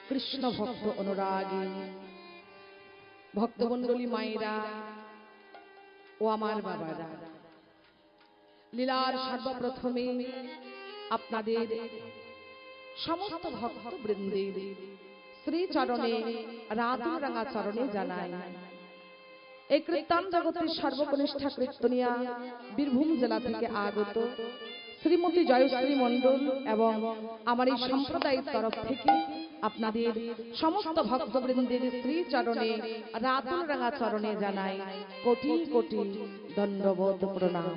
কৃষ্ণ ভক্ত অনুরাগী ভক্তমণ্ডলী মায়েরা ও আমার বাবারা, লীলার সর্বপ্রথমে আপনাদের সমস্ত ভক্তবৃন্দের শ্রীচরণে রাতুরাঙ্গা চরণে জানাই এই কীর্তন জগতের সর্বকনিষ্ঠা কীর্তনিয়া বীরভূম জেলা থেকে আগত শ্রীমতী জয়শ্রী মণ্ডল এবং আমার এই সম্প্রদায়ের তরফ থেকে আপনাদের সমস্ত ভক্তবৃন্দের শ্রীচরণে রাতুরাঙ্গা চরণে জানাই কোটি কোটি দণ্ডবোধ প্রণাম।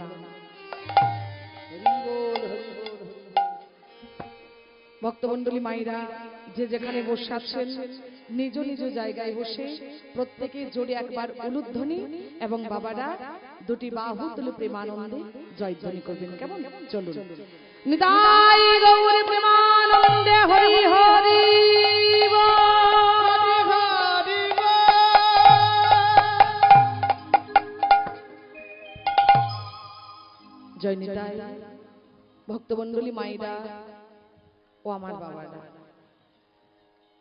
ভক্তমণ্ডলী মায়েরা যে যেখানে বসে আছেন নিজ নিজ জায়গায় বসে প্রত্যেকে জোরে একবার উলুধ্বনি এবং বাবারা দুটি বাহু তুলে প্রেমানন্দে জয়ধ্বনি করবেন। কেমন? চলুন। নিতাই গৌর প্রেমানন্দে হরি হরি জয় নিতাই। ভক্তমণ্ডলী মায়েরা ও আমার বাবারা,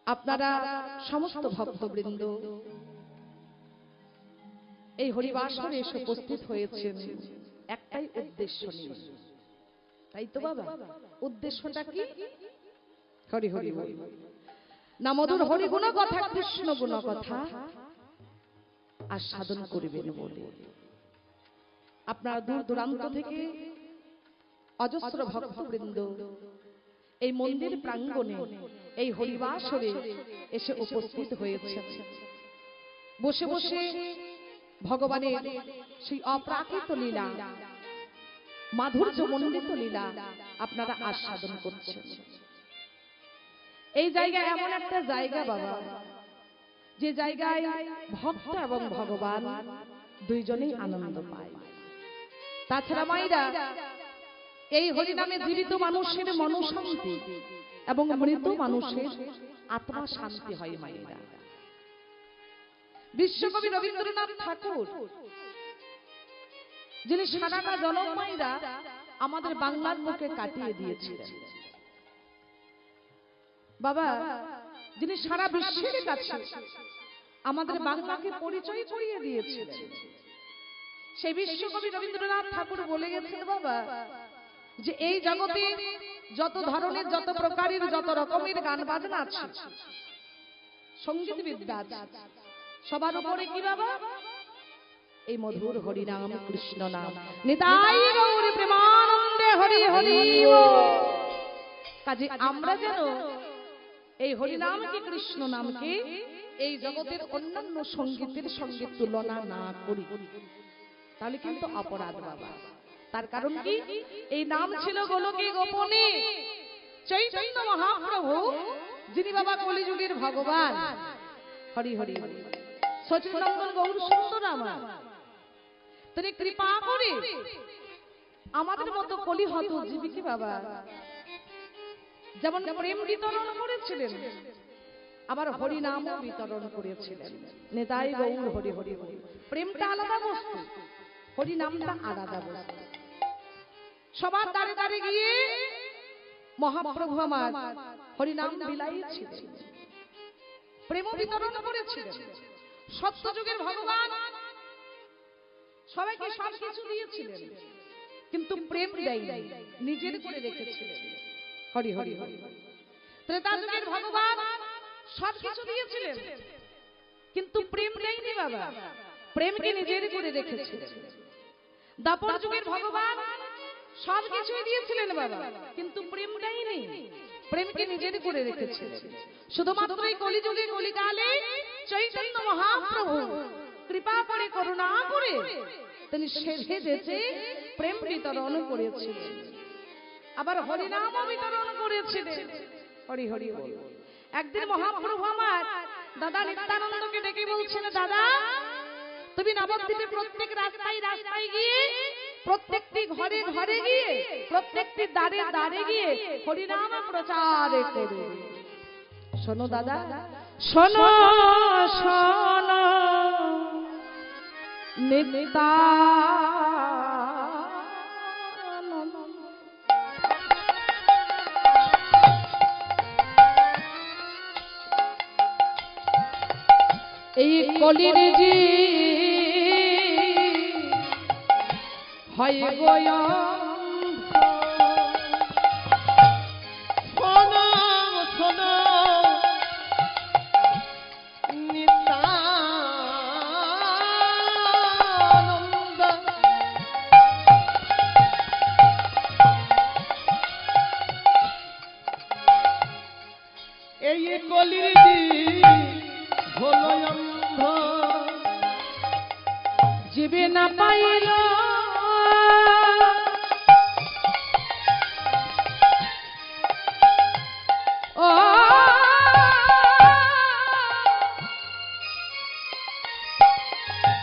আপনারা সমস্ত ভক্তবৃন্দ এই হরিবাসরে এসে উপস্থিত হয়েছেন একটাই উদ্দেশ্য নিয়ে, তাই তো বাবা? উদ্দেশ্যটা কি? হরি হরি হরি না মধুর হরি গুণ কথা, কৃষ্ণ গুণ কথা আর সাধন করবেন বলে আপনারা দূর দূরান্ত থেকে অজস্র ভক্তবৃন্দ এই মন্দির প্রাঙ্গণে এই হরিবাসরে এসে উপস্থিত হয়েছে। বসে বসে ভগবানের সেই অপ্রাকৃত লীলা, মাধুর্য মণ্ডিত লীলা আপনারা আস্বাদন করছেন। এই জায়গা এমন একটা জায়গা বাবা, যে জায়গায় ভক্ত এবং ভগবান দুইজনেই আনন্দ পায়। তাছাড়া মায়েরা, এই হরিনামে জীবিত মানুষের মনশান্তি এবং মৃত মানুষের আত্মা শান্তি হয় মায়েরা। বিশ্বকবি রবীন্দ্রনাথ ঠাকুর, যিনি সারাটা জনম মায়েরা আমাদের বাংলার বুকে কাটিয়ে দিয়েছিলেন বাবা, যিনি সারা বিশ্বের কাছে আমাদের বাংলাকে পরিচয় করিয়ে দিয়েছিলেন, সেই বিশ্বকবি রবীন্দ্রনাথ ঠাকুর বলে গেছেন বাবা যে এই জগতে যত ধরনের, যত প্রকারের, যত রকমের গান বাজনা আছে, সঙ্গীত বিদ্যা আছে, সবার উপরে কি বাবা? এই মধুর হরিনাম, কৃষ্ণ নাম। নিতাই গৌর প্রেমানন্দে হরি হরি। কাজে আমরা যেন এই হরিনামকে, কৃষ্ণ নামকে এই জগতের অন্যান্য সঙ্গীতের সঙ্গে তুলনা না করি, তাহলে কিন্তু অপরাধ বাবা। তার কারণ কি? এই নাম ছিল গোলকে গোপনে চৈতন্য মহাপ্রভু, যিনি বাবা কলিযুগের ভগবান। হরি হরি সচিনন্দন গৌর সুন্দর আমার, তিনি কৃপা করে আমাদের মতো কলিহত জীবীকে বাবা যেমন প্রেম বিতরণ করেছিলেন, আবার হরিনামও বিতরণ করেছিলেন। নিতাই গৌর হরি হরি হরি। প্রেমটা আলাদা বস্তু, হরিনামটা আলাদা বস্তু। সবার দ্বারে দ্বারে গিয়ে মহাপ্রভু আমার হরিনাম বিলাইছিলেন, প্রেম বিতরণ করেছিলেন। সত্যযুগের ভগবান সবাইকে সব কিছু দিয়েছিলেন, কিন্তু প্রেম দেয়নি, নিজের করে রেখেছিলেন। হরি হরি হরি। ত্রেতা যুগের ভগবান সব কিছু দিয়েছিলেন, কিন্তু প্রেম দেয়নি বাবা, প্রেমকে নিজের করে রেখেছিলেন। দাপর যুগের ভগবান সব কিছুই দিয়েছিলেন বাবা, কিন্তু প্রেম দেয়নি, প্রেমকে নিজের করে রেখেছিলেন। শুধুমাত্র এই কলিযুগে, কলিকালে চৈতন্য মহাপ্রভু কৃপা করে, করুণা করে তিনি সেজে যেতে প্রেম বিতরণ করেছিলেন, আবার হরিনামও বিতরণ করেছিলেন। হরি হরি হরি। একদিন মহাপ্রভু আমার দাদা নিত্যানন্দকে ডেকে বলছেন, দাদা তুমি নবদ্বীপে প্রত্যেক রাস্তায় রাস্তায় গিয়ে, প্রত্যেকটি ঘরে ঘরে গিয়ে, প্রত্যেকটি দ্বারে দ্বারে গিয়ে হরিনাম প্রচার করবে। শোনো দাদা, শোনো শোনো নিত্যানন্দ, এই কলির জি হয় গয়া এই কলির হলো অন্ধ জীবে না পাইল ও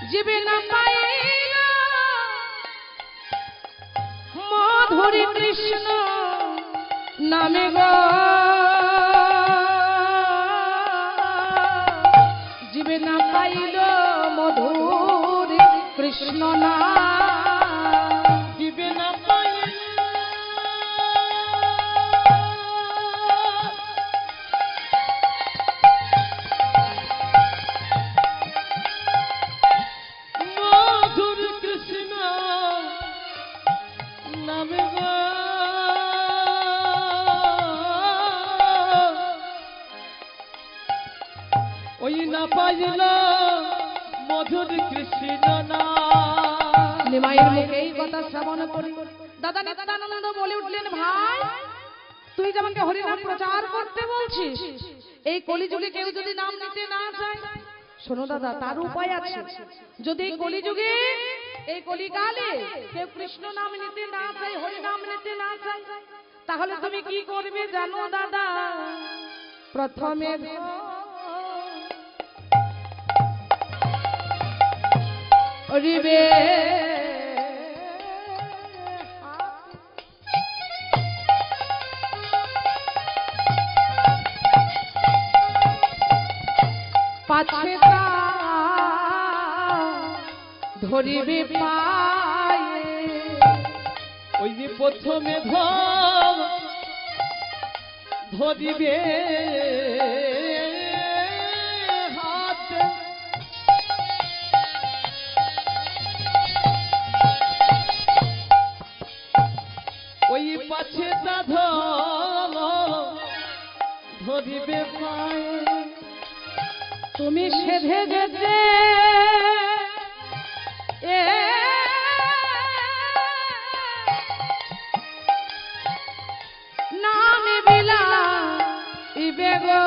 জীবে না পাইল মধুরী কৃষ্ণ নামে গো জীবে না পাইল মধুর কৃষ্ণ না জীবে না পাইল মধুর কৃষ্ণ নামে গো ওই না পাইল মধুর কৃষ্ণ না নিমাইয়ের মুখে এই কথা শ্রবণ করি দাদা নিত্যানন্দ বলে উঠলেন ভাই তুই যে আমাকে হরিনাম প্রচার করতে বলছিস এই কলিযুগে কেউ যদি নাম নিতে না চায় শোনো দাদা তার উপায় আছে যদি এই কলিযুগে এই কলিকালে কেউ কৃষ্ণ নাম নিতে না চায় হরিনাম নিতে না চায় তাহলে তুমি কি করবে জানো দাদা প্রথমে রিবে পাছে ধরিবে পায়ে ওই যে প্রথমে ধরিবে হাতে ওই পাছে ধরিবে পায়ে তুমি সেধে যেতে নামে বিলা ইবে গো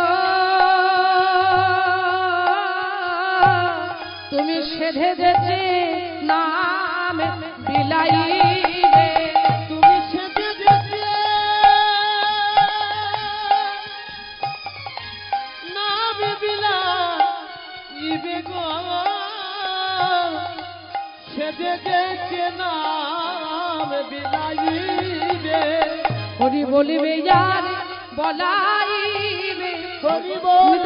তুমি সেধে যেতে নামে বিলাইবে তুমি সেধে যেতে নামে বিলা ইবে গো সেধে যেতে নাম বিলাইবে হরি বলিবে যার বলাইবে হরি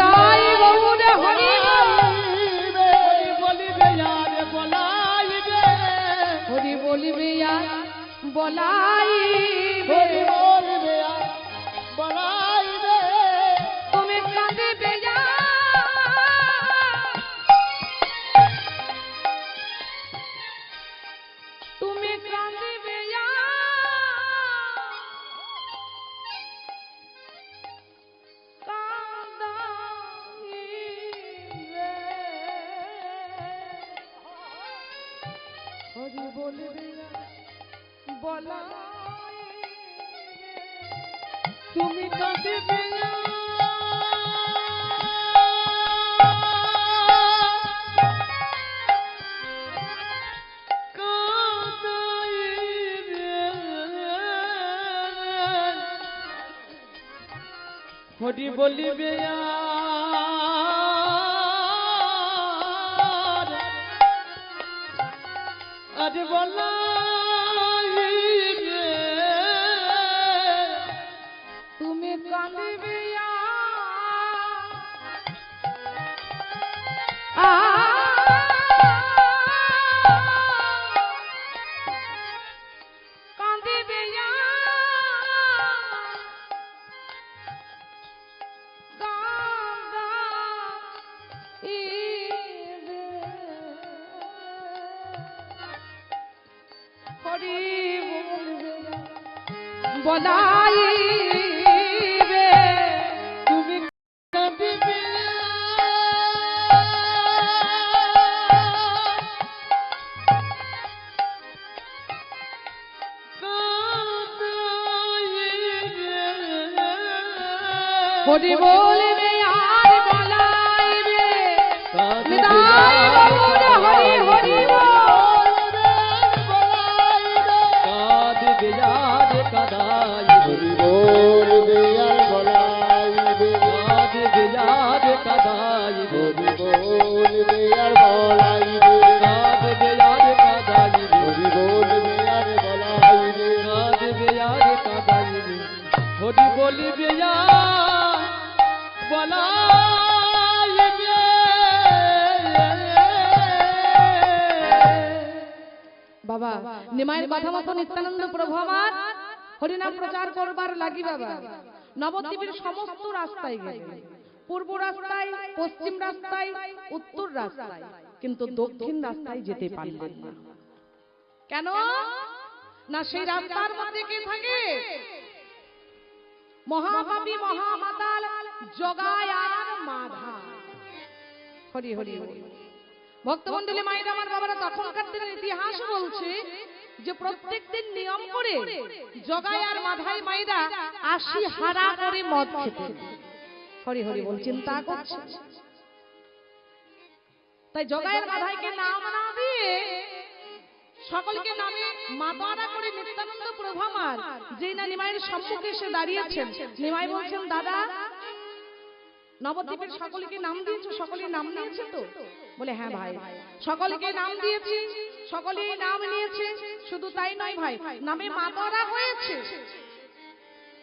তাই গৌরে হরি বলিবে যার বলাইবে হরি বলিবে যার বলাইবে হরি বলিবে যার বলাইবে তুমি কাঁদিবে তুমি কাঁদিবে হরি বলিবে বলাইবে তুমি কাঁদিবে হরি বলিবে আজ বলাইবে তুমি কাঁদিবে কাঁদিবে বলাইবে তুমি কাঁদিবে হরি বলবে আর বলাইবে নিতাই গৌর হরি হরি কাঁদিবে আর কাঁদাই হরি বল বেয়ার বলাইবে কাঁদিবে আর কাঁদাই হরি বল বেয়ার বলাইবে কাঁদিবে আর কাঁদাই হরি বল বেয়ার বলাইবে কাঁদিবে আর কাঁদাই হরি বলিবে বাবা নিমাইয়ের কথা মতো নিত্যানন্দ প্রভু আমার হরিনাম প্রচার করবার লাগি বাবা নবদ্বীপের সমস্ত রাস্তায় গেলেন, পূর্ব রাস্তায়, পশ্চিম রাস্তায়, উত্তর রাস্তায়, কিন্তু দক্ষিণ রাস্তায় যেতে পারলেন না। কেন না? সেই রাস্তার মধ্যে কে থাকে? মহাপাপী মহামাতাল জগায়ার মাধা। হরি হরি হরি। ভক্তমন্ডলী মায়েরা আমার বাবারা, তখনকার দিনের ইতিহাস বলছে যে প্রত্যেক দিন নিয়ম করে জগায়ার মাধায় মায়েরা ৮০ হারা করে মদ খেতেন। হরি হরি বল, চিন্তা করছে। তাই জগায়ার মাধাইকে নাম না দিয়ে সকলকে নামে মাতারা করে নিত্যানন্দ প্রভু আমার যেই না নিমাইয়ের সম্মুখে এসে দাঁড়িয়েছেন, নিমাই বলছেন, দাদা নবদ্বীপের সকলকে নাম দিয়েছো, সকলেই নাম নিয়েছে তো? বলে হ্যাঁ ভাই, সকলকে নাম দিয়েছি, সকলেই নাম নিয়েছে, শুধু তাই নয় ভাই, নামে মাতারা হয়েছে।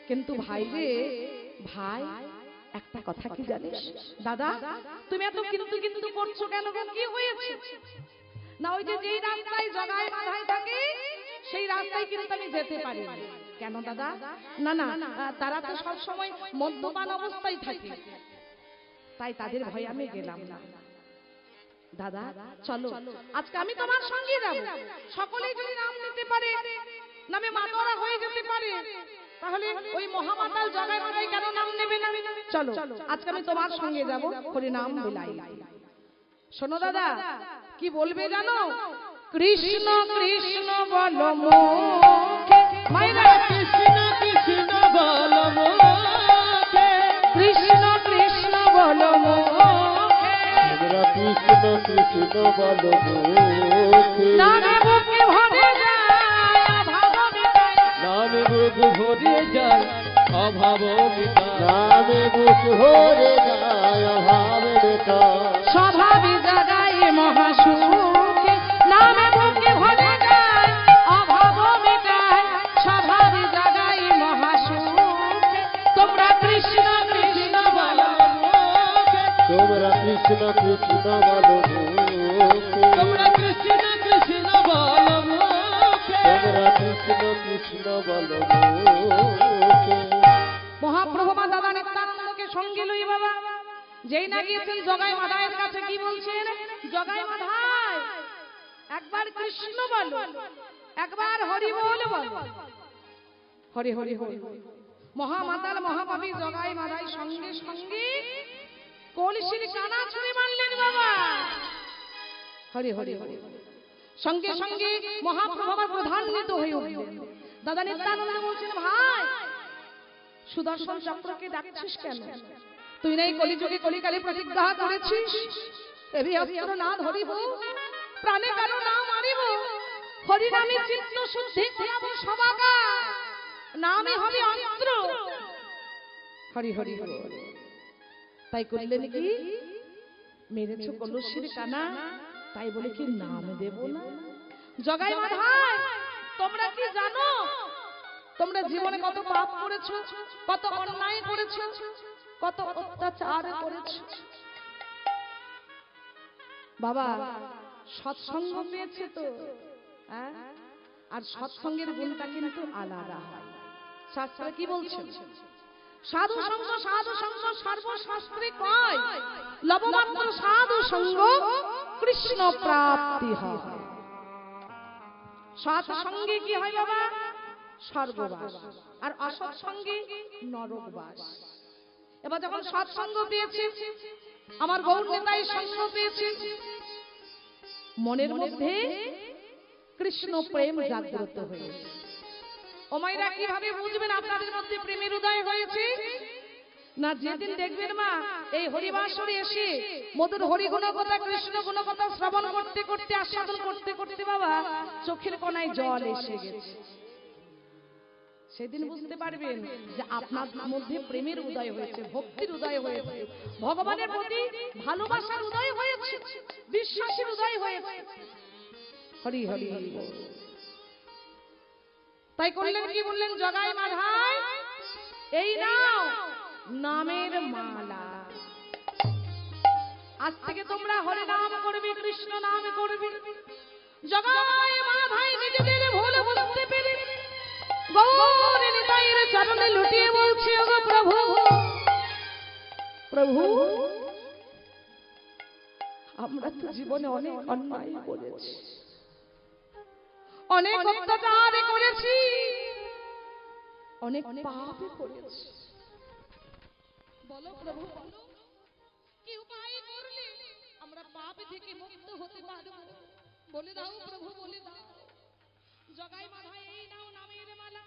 কিন্তু ভাই রে ভাই, একটা কথা কি জানিস দাদা, তুমি এত কিন্তু কিন্তু করছো কেন? কি হয়েছে? না ওই যে যেই রাস্তায় জগায় মাধায় থাকে সেই রাস্তায় কিন্তু আমি যেতে পারি না। কেন দাদা? না না, তারা তো সব সময় মদ্যপান অবস্থায় থাকে, তাই তাদের ভয়ে আমি গেলাম না। দাদা চলো, আজকে আমি তোমার সঙ্গে যাব। সকলেই যদি নাম নিতে পারে, নামে মাতারা হয়ে যেতে পারে, তাহলে ওই মহামাতাল জগায় মাধায় কেন নাম নেবে না? চলো আজকে আমি তোমার সঙ্গে যাব, হরি নাম বিলাই। শোনো দাদা, কি বলবে জানো? কৃষ্ণ কৃষ্ণ বলো মুখে, মায়েরা কৃষ্ণ কৃষ্ণ বল মুখে, কৃষ্ণ কৃষ্ণ বলো মুখে, আমরা কৃষ্ণ কৃষ্ণ বল মুখে নামে বুকে ভরে যায় অভাব মিটায়, নামে বুক ভরে যায় অভাব মিটায়, নামে বুক ভরে যায় অভাব মেটায় স্বভাবে জাগায় মহাসুখে, নামে বুকে ভরে যায় অভাব মিটায়, স্বভাবে জাগায় মহাসুখে। তোমরা কৃষ্ণ কৃষ্ণ বলো মুখে, তোমরা কৃষ্ণ কৃষ্ণ বল মুখে তোমরা কৃষ্ণ কৃষ্ণ বল মুখে, তোমরা কৃষ্ণ কৃষ্ণ বল মুখে মহাপ্রভু মা দাদা নিত্যানন্দকে সঙ্গে লই বাবা যেই না গিয়েছেন জগাই মাধায়ের কাছে, কি বলছেন? জগাই মাধায় একবার কৃষ্ণ বলো, একবার হরি বল বলো। হরি হরি হরি। মহামাতাল মহাপাপী জগাই মাধাই সঙ্গে সঙ্গে কলসির কানা ছুঁড়ে মারলেন বাবা। হরি হরি হরি। সঙ্গে সঙ্গে মহাপ্রভু আমার প্রধান্বিত হয়ে উঠলেন। দাদা নিত্যানন্দ বলছেন, ভাই সুদর্শন চক্রকে ডাকছিস কেন? তুই নাই কলিযুগে কলিকালে প্রতিজ্ঞা করেছিস, এবি অস্ত্র না ধরিব, প্রাণে কারো না মারিব, হরি নামে চিত্ত শুদ্ধি করাবো সবাকা, নামে হবে অস্ত্র। হরি হরি হরি। তাই করলেন কি? মেরেছ কলসির কানা, তাই বলে কি নাম দেব না? জগাই মাধায়, তোমরা কি জানো তোমরা জীবনে কত পাপ করেছো, কত অন্যায় করেছো, কত অত্যাচার করেছো? বাবা সৎসঙ্গ পেয়েছে তো, আর সৎসঙ্গের গুণটা কিন্তু আলাদা হয়। শাস্ত্র কি বলছে? সাধু সঙ্গ সর্বশাস্ত্রে কয়, লবমাত্র সাধু সঙ্গ কৃষ্ণ প্রাপ্তি হয়। সৎসঙ্গে কি হয় বাবা? স্বর্গবাস, আর অসৎসঙ্গে নরকবাস। এবার যখন সৎসঙ্গ পেয়েছে, আমার গৌর নেতাই সঙ্গ পেয়েছে, মনের মধ্যে কৃষ্ণ প্রেম জাগ্রত হয়েছে। ও মায়েরা, কিভাবে বুঝবেন আপনাদের মধ্যে প্রেমের উদয় হয়েছে? না, যেদিন দেখবেন মা এই হরিবাসরে এসে মধুর হরি গুণকথা, কৃষ্ণ গুণকথা শ্রবণ করতে করতে, আস্বাদন করতে করতে বাবা চোখের কোণায় জল এসে গেছে, সেদিন বুঝতে পারবেন যে আপনার মধ্যে প্রেমের উদয় হয়েছে, ভক্তির উদয় হয়েছে, ভগবানের প্রতি ভালোবাসার উদয় হয়েছে, বিশ্বাসের উদয় হয়েছে। হরি হরি হরি। তাই করলেন কি? বললেন, জগাই মাধাই এই নাও নামের মালা, আজ থেকে তোমরা হরি নাম করবে, কৃষ্ণ নাম করবে। জগাই মাধাই নিজেদের ভুল বুঝতে পেরে গৌর নিতাইয়ের চরণে লুটিয়ে বলছে, ওগো প্রভু, প্রভু, আমরা তো জীবনে অনেক অন্যায় করেছি, অনেক অত্যাচার করেছি, অনেক পাপ করেছি। বলো প্রভু, বলো কি উপায় করলে আমরা পাপ থেকে মুক্ত হতে পারব? বলে দাও প্রভু, বলে দাও। জগাই মাধাই এই নাও নামের মালা,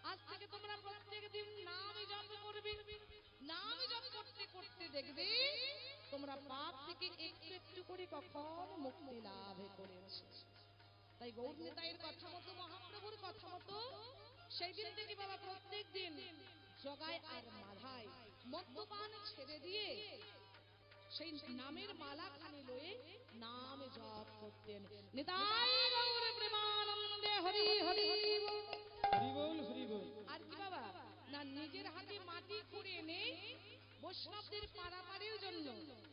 আজ থেকে তোমরা প্রত্যেক দিন নাম জপ করবে। নাম জপ করতে করতে দেখবে তোমরা পাপ থেকে একটু একটু করে কখন মুক্তি লাভ করেছো। তাই গৌর নিতাইয়ের কথা মতো, মহাপ্রভুর কথা মতো সেই দিন থেকে বাবা প্রত্যেক দিন জগাই আর মাধাই মদ্যপান ছেড়ে দিয়ে সেই নামের মালা খানি লয়ে নাম জপ করতেন। নিতাই গৌর প্রেমানন্দে হরি হরি হরি বল, হরি বল। আর কি বাবা না, নিজের হাতে মাটি খুঁড়ে এনে বৈষ্ণবদের পারাপারের জন্য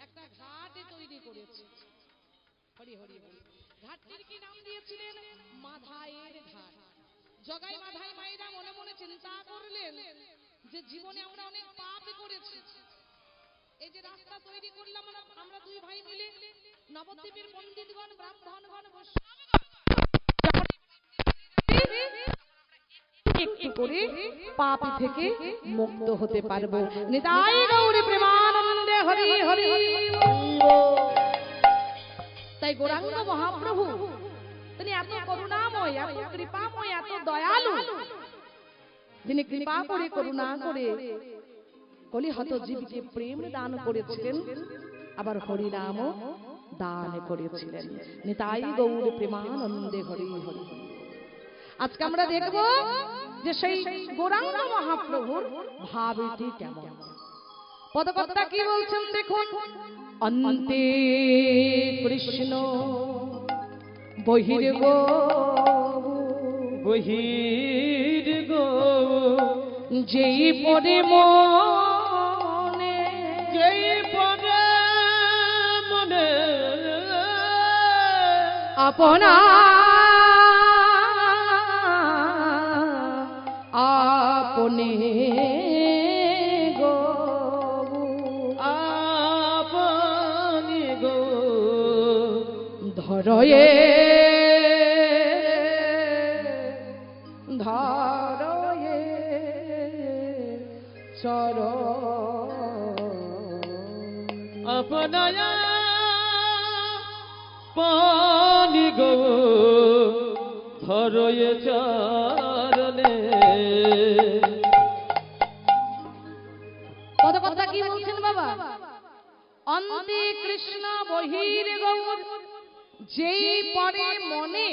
একটা ঘাট তৈরি করেছে। হরি হরি বল। ঘাটটির কি নাম দিয়েছিলেন? মাধাইয়ের ঘাট। জগাই মাধাই মায়েরা মনে মনে চিন্তা করলেন যে জীবনে আমরা অনেক পাপ করেছি, এই যে রাস্তা তৈরি করলাম আমরা দুই ভাই মিলে, নবদ্বীপের পণ্ডিতগণ, ব্রাহ্মণগণ, একটু করে পাপ থেকে মুক্ত হতে পারবো। নিতাই গৌর প্রেমানন্দে হরি হরি। তাই গৌরাঙ্গ মহাপ্রভু তিনি এত করুণাময়, এত কৃপাময়, এত দয়ালু, যিনি কৃপা করে করুণা করে কলিহত জীবকে প্রেম দান করেছিলেন, আবার হরি নাম দান করেছিলেন। নিতাই গৌর প্রেমানন্দে হরি হরি। আজকে আমরা দেখব যে সেই গৌরাঙ্গ মহাপ্রভুর ভাবটি কেমন। পদকর্তা কি বলছেন দেখুন। অন্তে কৃষ্ণ বহির্গো, বহির্গো যেই পরে মনে, যেই পরে মনে আপনা আপনে গো, আপনি গো ধরয়ে ধরয়ে চর আপনায়া পানি গো ধরয়ে চরণে। পদকর্তা কি বলছেন বাবা? অন্তে কৃষ্ণ বহির গৌর, যেই পরে মনে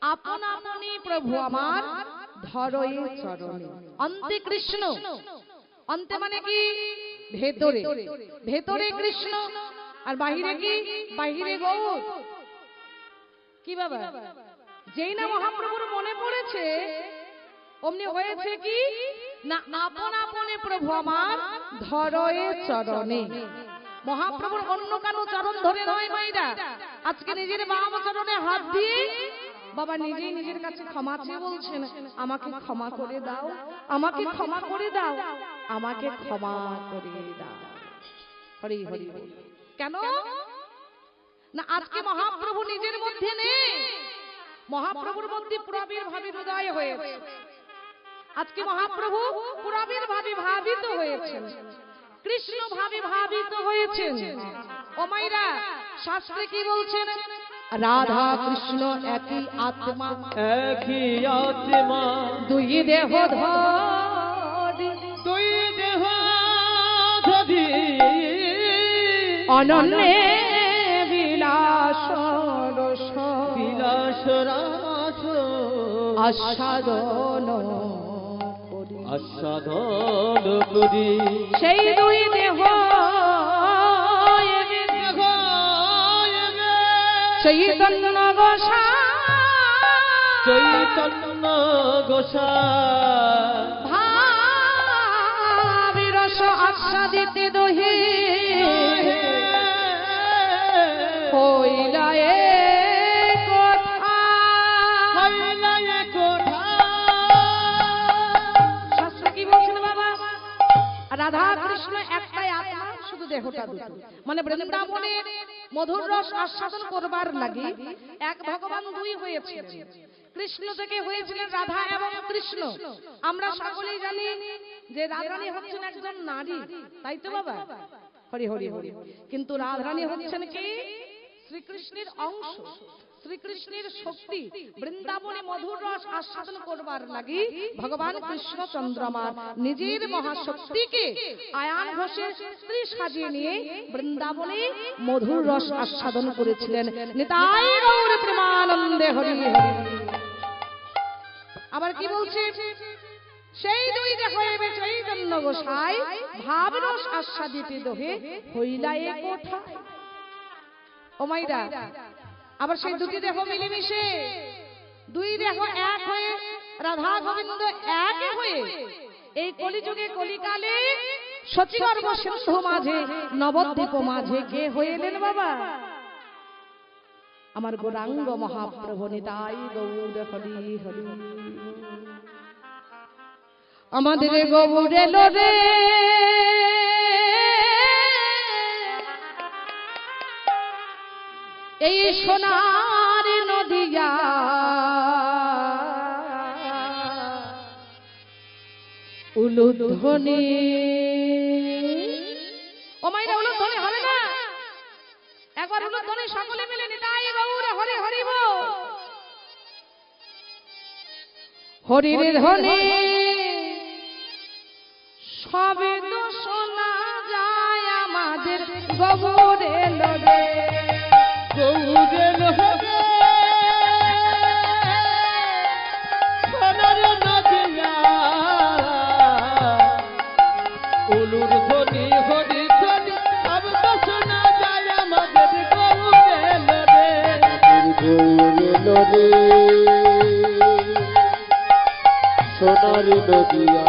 আপন আপনি প্রভু আমার ধরয়ে চরণে। অন্তে কৃষ্ণ, অন্তে মানে কি? ভেতরে, ভেতরে কৃষ্ণ, আর বাহিরে কি? বাহিরে গৌর। কি বাবা? যেই না মহাপ্রভুর মনে পড়েছে অমনি হয়েছে কি না, আপন আপনে প্রভু আমার ধরয়ে চরণে। মহাপ্রভুর অন্য কারো চরণ ধরে নয় মাইরা, আজকে নিজের বাম চরণে হাত দিয়ে বাবা নিজেই নিজের কাছে ক্ষমা চেয়ে বলছেন, আমাকে ক্ষমা করে দাও, আমাকে ক্ষমা করে দাও, আমাকে ক্ষমা করে দাও। হরি হরি হরি। কেন না? আজকে মহাপ্রভু নিজের মধ্যে নেই, মহাপ্রভুর মধ্যে পুরাবির্ভাবী হৃদয় হয়েছে। আজকে মহাপ্রভু পুরাবির্ভাবী ভাবিত হয়েছেন, কৃষ্ণ ভাবি ভাবিত হয়েছেন। ও মাইরা, শাস্ত্রে কি বলছেন? রাধা কৃষ্ণ একই আত্মা, একই আত্মা, দুই দেহ ধরি, দুই দেহ ধরি, অনন্যে বিলাস রস, বিলাস রাস আস্বাদন করি, আস্বাদন করি। সেই দুই দেহ চৈতন্য গোসাই, চৈতন্য গোসাই, ভাবি রস আস্বাদিতে দহি, হইলা এক কথা, হইলা এক কথা। শাস্ত্র কি বলছেন বাবা? রাধা কৃষ্ণ একটাই আত্মা, শুধু দেহটা দুটো। মানে বৃন্দাবনে মধুর রস আস্বাদন করবার লাগি এক ভগবান দুই হয়েছিলেন। কৃষ্ণ থেকে হয়েছিলেন রাধা এবং কৃষ্ণ। আমরা সকলেই জানি যে রাধারানী হচ্ছেন একজন নারী, তাই তো বাবা? হরি হরি হরি। কিন্তু রাধারানী হচ্ছেন কি? শ্রীকৃষ্ণের অংশ, শ্রীকৃষ্ণের শক্তি। বৃন্দাবনে মধুর রস আস্বাদন করবার লাগি ভগবান কৃষ্ণ চন্দ্রমা নিজের মহাশক্তিকে আয়ান ঘোষের স্ত্রী সাজিয়ে নিয়ে বৃন্দাবনে মধুর রস আস্বাদন করেছিলেন। নিতাই গৌর প্রেমানন্দে হরি হরি। আবার কি বলছে? সেই দুই দেহ এবে চৈতন্য গোসাই, ভাব রস আস্বাদিতে দহে, হইলা এক কথা। ও মাইরা, আবার সেই দুটি দেহ মিলেমিশে দুই দেহ এক হয়ে রাধা গোবিন্দ এক হয়ে এই কলিযুগে কলিকালে সচিগর্ভ সিন্ধু মাঝে নবদ্বীপ মাঝে কে হয়ে এলেন বাবা? আমার গৌরাঙ্গ মহাপ্রভু নিতাই গৌর হরি হরি। আমাদের গৌর এলো রে, এই সোনার নদিয়া, উলুধ্বনি। ও মাইরা, উলুধ্বনি হবে না? একবার উলুধ্বনি সকলে মিলে নিতাই গৌর হরি হরি বল। হরির ধ্বনি সবে তো শোনা যায়, আমাদের গৌর এলো রে, গৌর এলো রে, সোনার নদিয়া, উলুর ধ্বনি হরি ধ্বনি সব তো শোনা যায়, আমাদের গৌর এলো রে, গৌর এলো রে, সোনার নদিয়া,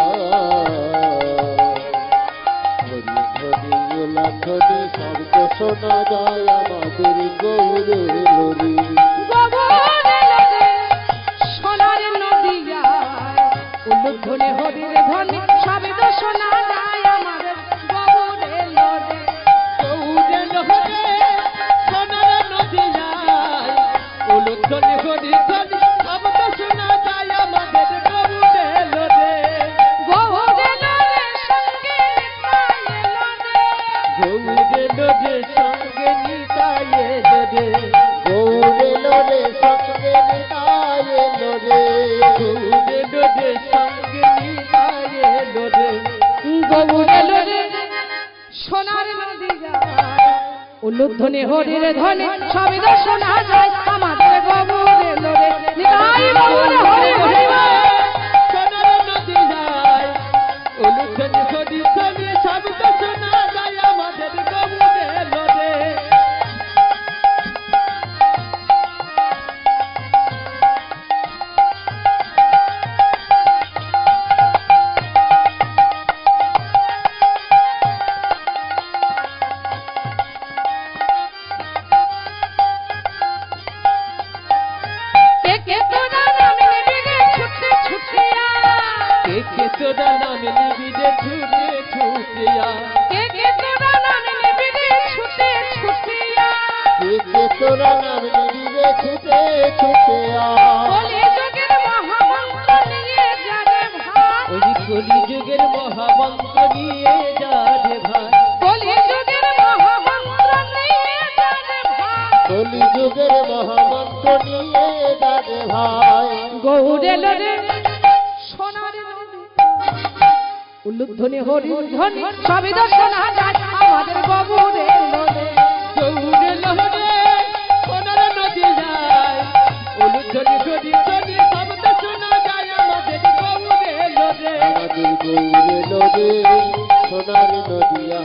হরি ধ্বনি লাখনি শব্দ শোনা যায়, আমাদের গৌর এলো রে। গৌর এলো রে, সোনার নদিয়া, উলুধ্বনি হরির ধ্বনি সবে তো শোনা যায়, আমাদের গৌর এলো রে। গৌর এলো রে, সোনার নদিয়া, উলুর ধ্বনি হরি ধ্বনি সব তো শোনা যায়, আমাদের গৌর এলো রে, গৌর এলো রে, সঙ্গে নিতাই এলো রে, গৌর এলো রে, সঙ্গে নিতাই এলো রে, গৌর এলো রে, সঙ্গে নিতাই এলো রে, গৌর এলো রে, সঙ্গে নিতাই এলো রে, গৌর এলো রে, সোনার নদিয়া, উলুধ্বনি হরির ধ্বনি সবে তো শোনা যায়, আমাদের গৌর এলো রে, নিতাই গৌর হরি হরি বল। সোনার নদিয়ায়, উলুর ধ্বনি হরি ধ্বনি সব তো শোনা যায়, আমাদের গৌর এলো রে। কে কে তোরা নামে দিকে ছুট গৌর এলো রে সোনার নদী উলুধ্বনি হরি ধ্বনি সবই তো শোনা যায় আমাদের গৌর এলো রে গৌরে লহরে সোনার নদী যায় উলুধ্বনি হরি ধ্বনি শব্দ শোনা যায় আমাদের গৌরে লরে আমাদের গৌরে লরে সোনার নদিয়া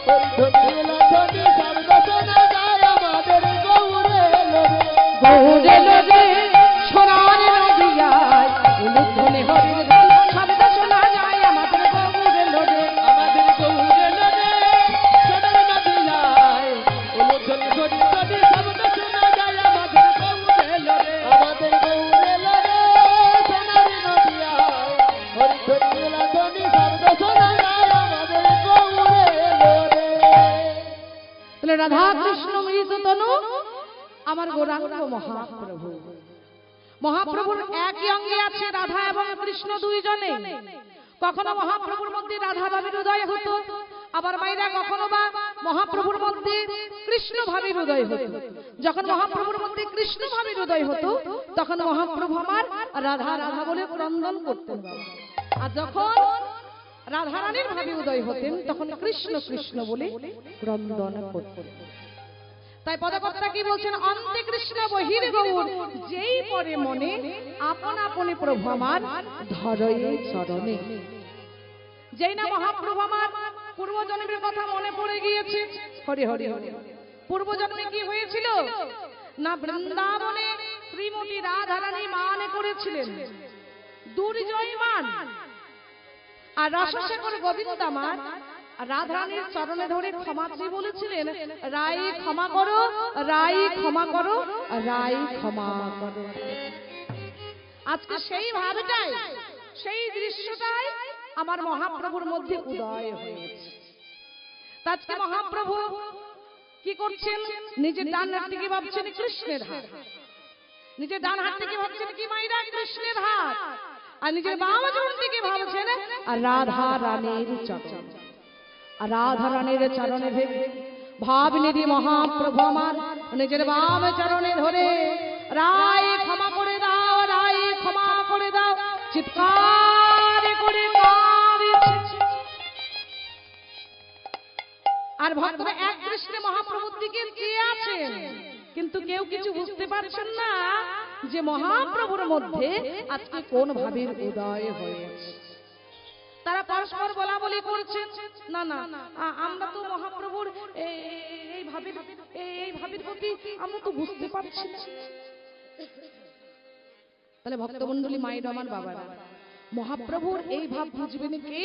হরিধ্বনি ধ্বনি শব্দ শোনা যায় আমাদের গৌরে লরে গৌর এলো রে সোনার নদিয়ায় উলুধ্বনি হরি ধ্বনি শব্দ শোনা যায় আমাদের গৌর এলো রে আমাদের গৌরে লরে সোনার নদী যায় উলুধ্বনি হরি ধ্বনি শব্দ শোনা যায় আমাদের গৌরে লরে আমাদের গৌরে লরে সোনার নদিয়া হরিধ্বনি ধ্বনি শব্দ শোনা যায় আমাদের গৌরে লরে তাহলে রাধা কৃষ্ণ মৃত তনু আমার গৌরাঙ্গ মহাপ্রভু মহাপ্রভুর একই অঙ্গে আছে রাধা এবং কৃষ্ণ দুইজনে কখনো মহাপ্রভুর মধ্যে রাধা ভাবের উদয় হতো আবার মায়েরা কখনো বা মহাপ্রভুর মধ্যে কৃষ্ণ ভাবের উদয় হতো যখন মহাপ্রভুর মধ্যে কৃষ্ণ ভাবের উদয় হতো তখন মহাপ্রভু আমার রাধা রাধা বলে ক্রন্দন করতেন আর যখন রাধারানীর ভাবে উদয় হতেন তখন কৃষ্ণ কৃষ্ণ বলে ক্রন্দন করতেন তাই পদকর্তা কি বলছেন অন্তে কৃষ্ণ বহির গৌর যেই পরে মনে আপন আপনি প্রভু আমার ধরয়ে চরণে যেই না মহাপ্রভু আমার পূর্বজন্মের কথা মনে পড়ে গিয়েছে হরি হরি হরি পূর্বজন্মে কি হয়েছিল না বৃন্দাবনে শ্রীমতী রাধারানী মান করেছিলেন দুর্জয়মান আর রসশেখর গোবিন্দ আমার রাধারানীর চরণে ধরে ক্ষমা চেয়ে বলেছিলেন রাই ক্ষমা করো রাই ক্ষমা করো রাই ক্ষমা করো আজকে সেই ভাবটাই সেই দৃশ্যটাই আমার মহাপ্রভুর মধ্যে উদয় হয়েছে আজকে মহাপ্রভু কি করছেন নিজের ডান হাত থেকে ভাবছেন কৃষ্ণের হাত নিজের ডান হাত থেকে ভাবছেন কি মাইরা কৃষ্ণের হাত আর নিজের বাম চরণ থেকে ভাবছেন রাধা রানীর চরণ আর রাধা রানীর চরণে ভাব নিধি মহাপ্রভু আমার নিজের বাম চরণে ধরে রায় ক্ষমা করে দাও রায় ক্ষমা করে দাও চিৎকার করে কাঁদছে আর ভক্তরা এক কৃষ্ণ মহাপ্রভুর দিকে চেয়ে আছেন কিন্তু কেউ কিছু বুঝতে পারছেন না যে মহাপ্রভুর মধ্যে আজকে কোন ভাবের উদয় হয়েছে তারা পরস্পর বলা বলি করছেন না না আমরা তো মহাপ্রভুর এই ভাবের প্রতি আমরা তো বুঝতে পারছি না তাহলে ভক্তমণ্ডলী মায়ের আমার বাবারা মহাপ্রভুর এই ভাব বুঝবেন কে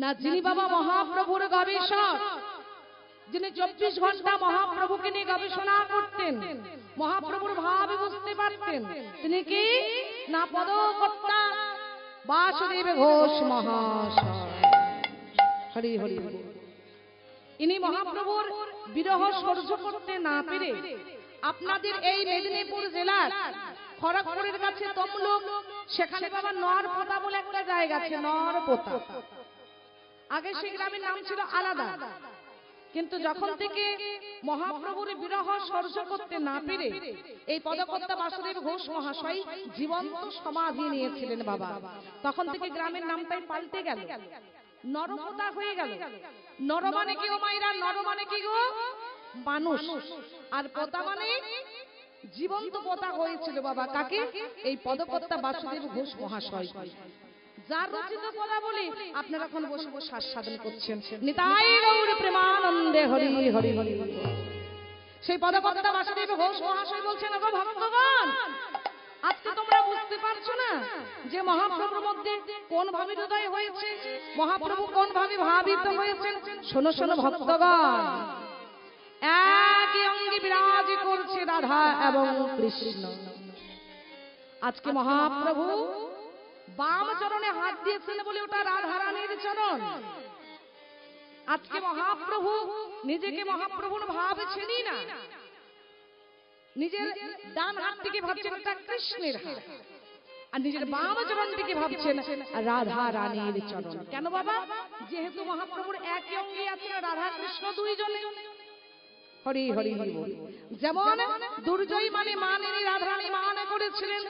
না যিনি বাবা মহাপ্রভুর গবেষক যিনি 24 ঘন্টা মহাপ্রভুকে নিয়ে গবেষণা করতেন মহাপ্রভুর ভাব বুঝতে পারতেন তিনি কি না পদকর্তা বাসুদেব ঘোষ মহাশয় হরি হরি ইনি মহাপ্রভুর বিরহ সহ্য করতে না পেরে আপনাদের এই মেদিনীপুর জেলার খড়গপুরের কাছে তমলুক সেখানে বাবা নরপোতা বলে একটা জায়গা আছে নরপোতা আগে সেই গ্রামের নাম ছিল আলাদা কিন্তু যখন থেকে মহাপ্রভুর বিরহ সহ্য করতে না পেরে এই পদকর্তা বাসুদেব ঘোষ মহাশয় জীবন্ত সমাধি নিয়েছিলেন বাবা তখন থেকে গ্রামের নামটাই পাল্টে গেল নরপোতা হয়ে গেল নর মানে কি গো মাইরা নর মানে কি গো মানুষ আর পোতা মানে জীবন্ত পোতা হয়েছিল বাবা কাকে এই পদকর্তা বাসুদেব ঘোষ মহাশয় যার রচিত পদা বলি আপনারা এখন বসে বসে আস্বাদন করছেন নিতাই গৌর প্রেমানন্দে হরি হরি হরি সেই পদকর্তা বাসুদেব ঘোষ মহাশয় বলছেন গো ভক্তগণ আজকে তোমরা বুঝতে পারছো না যে মহাপ্রভুর মধ্যে কোন ভাবে হৃদয় হয়েছে মহাপ্রভু কোন ভাবে ভাবিত হয়েছেন শোনো শোনো ভক্তগণ একই অঙ্গে বিরাজ করছে রাধা এবং কৃষ্ণ আজকে মহাপ্রভু বাম চরণে হাত দিয়েছেন বলে ওটা রাধারানীর চরণ আজকে মহাপ্রভু নিজেকে মহাপ্রভুর ভাবছেনই না নিজের ডান হাত থেকে ভাবছেন এটা কৃষ্ণের হাত আর নিজের বাম চরণ থেকে ভাবছেন রাধা রানীর চরণ কেন বাবা যেহেতু মহাপ্রভুর একই অঙ্গে আছেন রাধা কৃষ্ণ দুইজনে হরি হরি হরি বল। যেমন দুর্জয় মানে মানিনী রাধারানী মান করেছিলেন,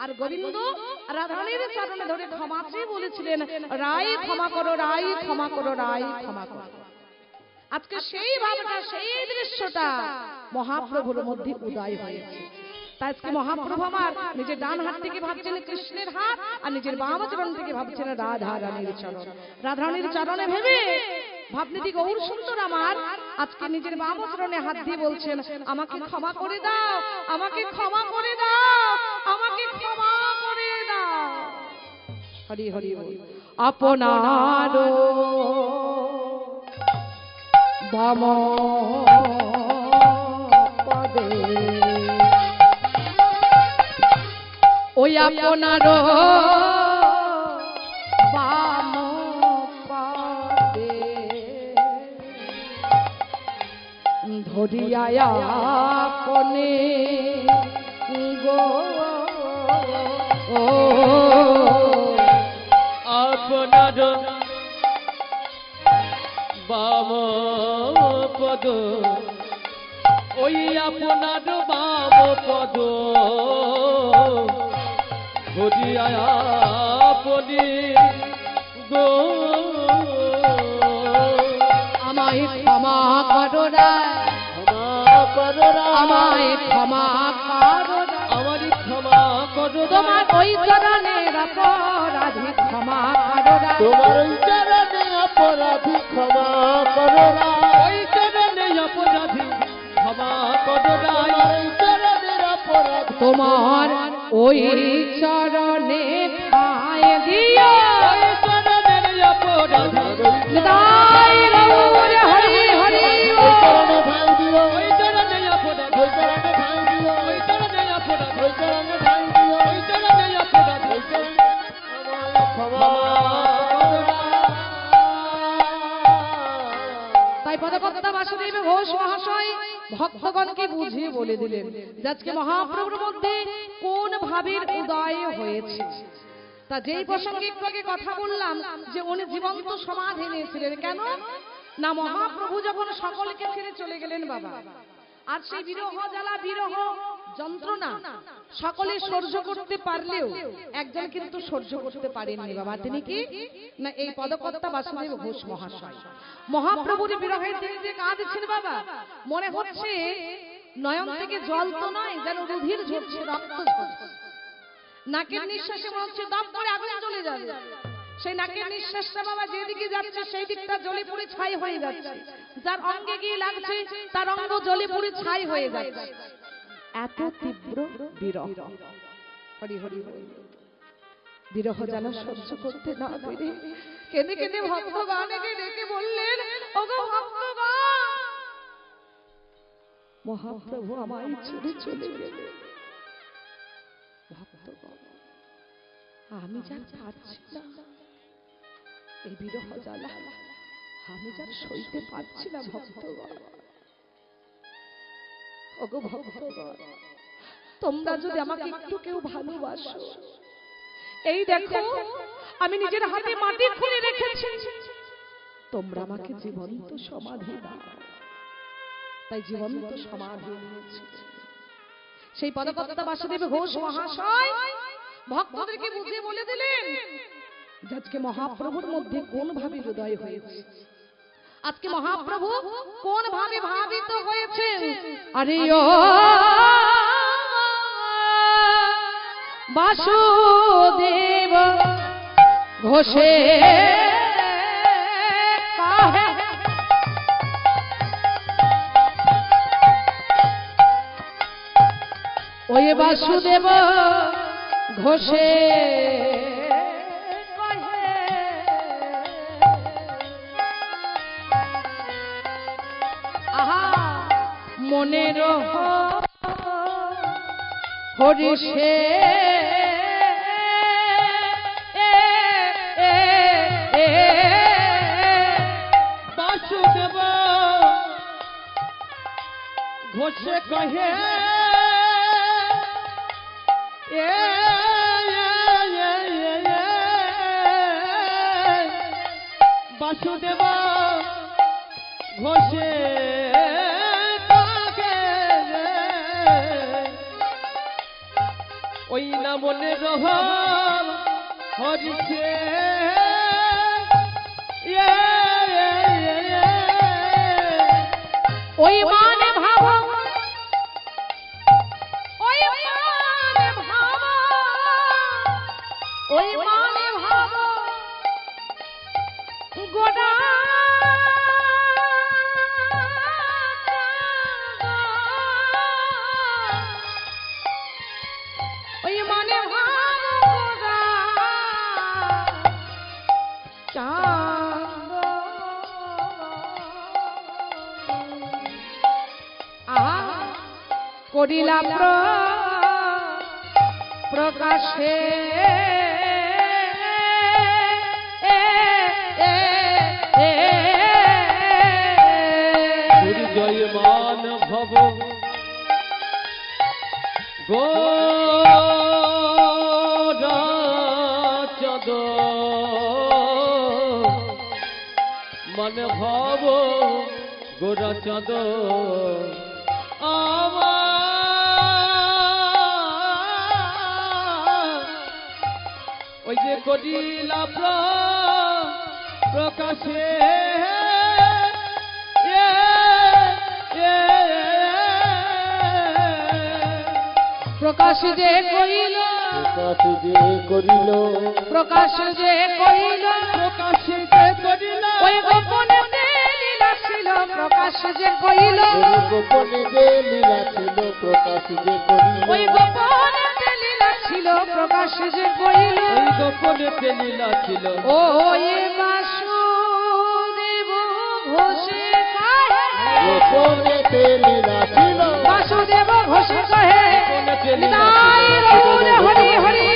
আর গোবিন্দ রাধারানীর চরণে ধরে ক্ষমা চেয়ে বলেছিলেন, রাই ক্ষমা করো, রাই ক্ষমা করো, রাই ক্ষমা করো। আজকে সেই ভাবটা, সেই দৃশ্যটা মহাপ্রভুর মধ্যে উদয় হয়েছে। তাই আজকে মহাপ্রভু আমার নিজের ডান হাত থেকে ভাবছেন কৃষ্ণের হাত, আর নিজের বাম চরণ থেকে ভাবছেন রাধা রানীর চরণ। রাধা রানীর চরণে ভেবে ভাবনীতি গৌর সুন্দর আমার আজকে নিজের বাম চরণে হাত দিয়ে বলছেন, আমাকে ক্ষমা করে দাও, আমাকে ক্ষমা করে দাও, আমাকে ক্ষমা করে দাও। হরি হরি হরি। আপনার বাম পদে ওই আপনার বাম পদে ধরিয়া আপনে গো আপনার বাম পদ, ওই আপনার বাম পদ ধরিয়া আপনি গো আমায় ক্ষমা করো না, ক্ষমা করো রা, আমায় ক্ষমা করো না, আমার ক্ষমা করো না, তোমার ওই চরণের অপরাধী ক্ষমা করো না, তোমার ওই চরণে অপরাধী ক্ষমা করো রা, ওই চরণে অপরাধী ক্ষমা করো না, তোমার ওই চরণের অপরাধী তোমার ওই চরণে ঠাঁই দিও। ওই চরণের অপরাধী নিতাই গৌর হরি হরি ওই বল। চরণে ঠাঁই দিও, ওই চরণে অপরাধী, ওই চরণে ঠাঁই দিও, ওই চরণে অপরাধী, ওই চরণে ঠাঁই দিও, ওই চরণে অপরাধী ওই চরণে আমায় ক্ষমা করো রা। তাই পদকর্তা বাসুদেব ঘোষ মহাশয় ভক্তগণকে বুঝিয়ে বলে দিলেন যে আজকে মহাপ্রভুর মধ্যে কোন ভাবের উদয় হয়েছে। তা যেই প্রসঙ্গে একটু আগে কথা বললাম যে উনি জীবন্ত সমাধি নিয়েছিলেন, কেন না মহাপ্রভু যখন সকলকে ছেড়ে চলে গেলেন বাবা, আর সেই বিরহ জ্বালা, বিরহ যন্ত্রণা সকলে সহ্য করতে পারলেও একজন কিন্তু সহ্য করতে পারেননি বাবা। তিনি কি না এই পদকর্তা বাসুদেব ঘোষ মহাশয় মহাপ্রভুর বিরহের দিন যে কাঁদছেন বাবা, মনে হচ্ছে নয়ন থেকে জল তো নয়, যেন রুধির ঝরছে, রক্ত ঝরছে। নাকের নিঃশ্বাসে মনে হচ্ছে দম করে আগুন জ্বলে যাবে। সেই নাকের নিঃশ্বাসটা বাবা যেদিকে যাচ্ছে সেই দিকটা জ্বলে পুড়ে ছাই হয়ে যাচ্ছে, যার অঙ্গে গিয়ে লাগছে তার অঙ্গ জ্বলে পুড়ে ছাই হয়ে যাচ্ছে। এত তীব্র বিরহ। হরি হরি হরি। বিরহ যেন সহ্য করতে না পেরে কেঁদে কেঁদে ভক্তগণকে ডেকে বললেন, ওগো ভক্তগণ, মহাপ্রভু আমায় ছেড়ে চলে গেলে। ভক্তগণ, আমি যার পারছি না, এই বিরহ জ্বালা আমি যার সইতে পারছি না। ভক্তগণ, ওগো ভক্তগণ, তোমরা যদি আমাকে একটু কেউ ভালোবাসো, এই দেখো আমি নিজের হাতে মাটি খুঁড়ে রেখেছি, তোমরা আমাকে জীবন্ত সমাধি দাও। তাই জীবন্ত সমাধি দিয়েছি। সেই পদকর্তা বাসুদেব ঘোষ মহাশয় ভক্তদেরকে বুঝিয়ে বলে দিলেন যে আজকে মহাপ্রভুর মধ্যে কোন ভাবে হৃদয় হয়েছে, আজকে মহাপ্রভু কোন ভাবে ভাবিত হয়েছেন। আরে ও বাসুদেব ঘোষে কাহে ওই বাসুদেব ঘোষে আহা মনের হরিষে বাসুদেব ঘোষে কহে বাসুদেব ঘোষে না মনে রহ হরিছে ওই মানে ভাব ওই মানে ভাব ওই মানে ভাব গোটা ওই মানে ভাব গোটা চাঁদ করিলা প্রকাশে জয়মান ভব চদ মন ভব গোরা চদ ওই যে করিলা প্রকাশে প্রকাশ যে করিল প্রকাশ যে করিল প্রকাশ যে করিল প্রকাশ যে করিল ওই গোপনে লীলা ছিল প্রকাশ যে করিল গোপনে যে লীলা ছিল প্রকাশ যে করিল ওই গোপনে লীলা ছিল প্রকাশ যে করিল ওই গোপনে লীলা ছিল ও এ বাসুদেব ঘোষে কহে গোপনে লীলা ছিল বাসুদেব ঘোষে কহে নিতাই গৌর হরি হরি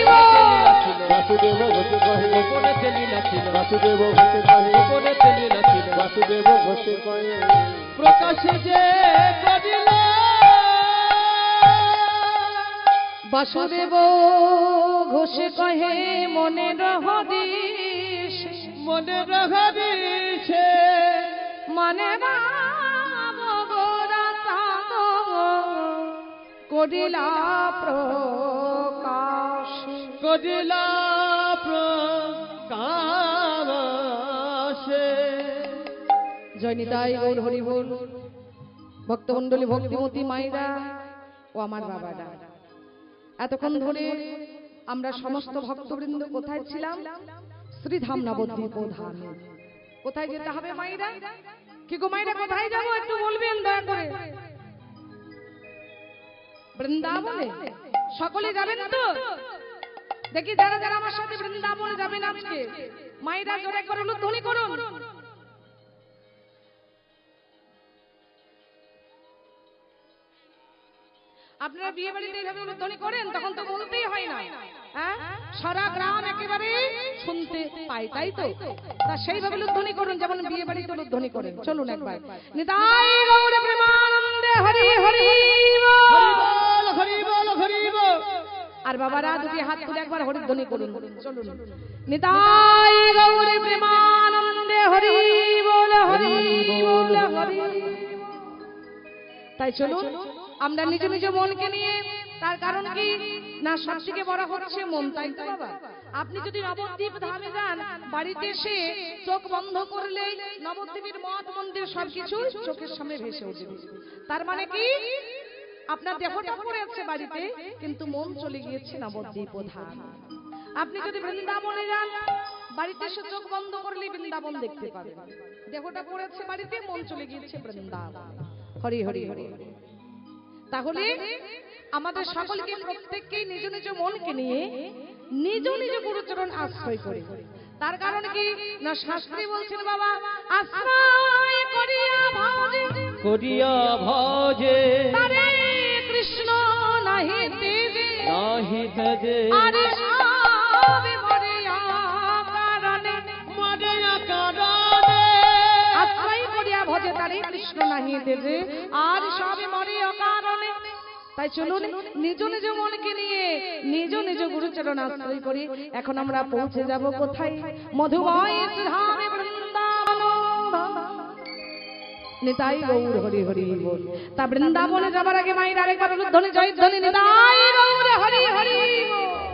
বাসুদেব ঘোষে কহে গোপনে লীলা ছিল বাসুদেব ঘোষে কহে গোপনে লীলা ছিল বাসুদেব ঘোষে কহে প্রকাশ যে করিল বাসুদেব ঘোষে কহে মনের হদিশ মনে রঘবিছে মানে গোরা চাঁদ করিলা প্রকাশ করিলা প্রকাশে জয় নিতাই গৌর হরি বল ভক্তমণ্ডলী ভক্তিমতী মাইরা ও আমার বাবারা এতক্ষণ ধরে আমরা সমস্ত ভক্তবৃন্দ কোথায় ছিলাম শ্রীধাম নবদ্বীপ ধামে কোথায় যেতে হবে মাইরা কি গো মাইরা কোথায় যাব একটু বলবেন দয়া করে বৃন্দাবনে সকলে যাবেন তো দেখি যারা যারা আমার সাথে বৃন্দাবনে যাবেন আজকে মাইরা জোরে করে ধ্বনি করুন আপনারা বিয়ে বাড়িতে এইভাবে উলুধ্বনি করেন তখন তো বলতেই হয় না হ্যাঁ সারা গ্রাম একেবারে শুনতে পায় তাই তো তা সেইভাবে উলুধ্বনি করুন যেমন বিয়ে বাড়িতে উলুধ্বনি করেন চলুন একবার নিতাই গৌর প্রেমানন্দে হরি হরি বল হরি বল হরি বল আর বাবারা দুটি হাত তুলে একবার হরিধ্বনি করুন চলুন নিতাই গৌর প্রেমানন্দে হরি বল হরি বল হরি তাই চলুন আমরা নিজ নিজ মনকে নিয়ে তার কারণ কি না সবথেকে বড় হচ্ছে মন তাই তো বাবা আপনি যদি নবদ্বীপ ধামে যান বাড়িতে এসে চোখ বন্ধ করলেই নবদ্বীপের মঠ মন্দির সবকিছু চোখের সামনে ভেসে উঠবে তার মানে কি আপনার দেহটা পড়ে আছে বাড়িতে কিন্তু মন চলে গিয়েছে নবদ্বীপ ধাম আপনি যদি বৃন্দাবনে যান বাড়িতে এসে চোখ বন্ধ করলেই বৃন্দাবন দেখতে পাবেন দেহটা পড়েছে বাড়িতে মন চলে গিয়েছে বৃন্দাবন হরি হরি হরি তাহলে আমাদের সকলকে প্রত্যেককেই নিজ নিজ মনকে নিয়ে নিজ নিজ গুরুচরণ আশ্রয় করে তার কারণ কি না শাস্ত্রী বলছেন বাবা আশ্রয় করিয়া ভজে তারে কৃষ্ণ নাহি তেজে আরে সবে মরিয়া কারণে আশ্রয় করিয়া ভজে তারে কৃষ্ণ নাহি তেজে আর সবে মরিয়া কারণে তাই চলুন নিজ নিজ মনকে নিয়ে নিজ নিজ গুরুচরণ আশ্রয় করি এখন আমরা পৌঁছে যাব কোথায় মধুময় ধামে বৃন্দাবন নিতাই গৌর হরি হরি বল তা বৃন্দাবনে যাবার আগে মায়ের আরেকবার ধ্বনি জয় ধ্বনি নিতাই গৌর হরি হরি বল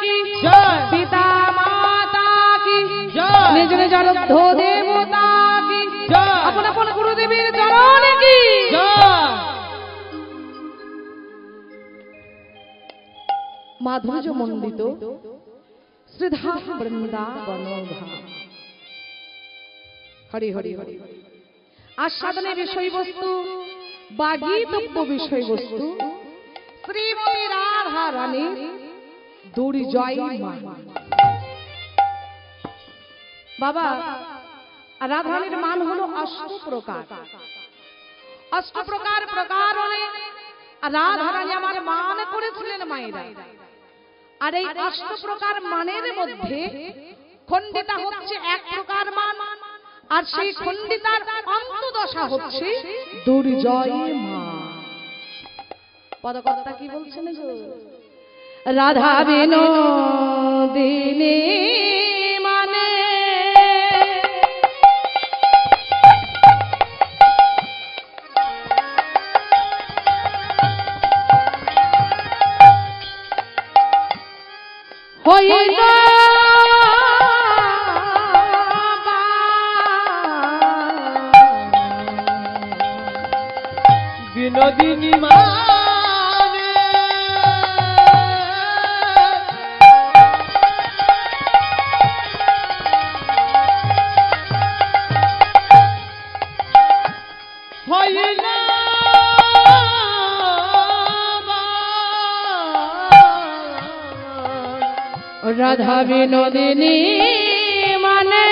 কি জয় পিতা মাতা কি জয় নিজ নিজ আরাধ্য দেবতা কি জয় আপন আপন গুরুদেবের চরণে কি জয় মাধুর্য মণ্ডিত শ্রীধাম বৃন্দাবন ধাম। হরি হরি হরি। আস্বাদনের বিষয়বস্তু বা গীতব্য বিষয়বস্তু শ্রীমতী রাধা রানীর দুর্জয় মা। বাবা, রাধা রানীর মান হলো অষ্ট প্রকার। অষ্ট প্রকার প্রকারণে রাধা রানী আমার মান করেছিলেন মায়েরা। আর এই অষ্ট প্রকার মানের মধ্যে খণ্ডিতা হচ্ছে এক প্রকার মান, আর সেই খণ্ডিতার অন্তদশা হচ্ছে দুর্জয় মা। পদকর্তা কি বলছেন গো? রাধা বিনোদিনী মানে হইল বিনোদিনী মানে হইল রাধা বিনোদিনী মানে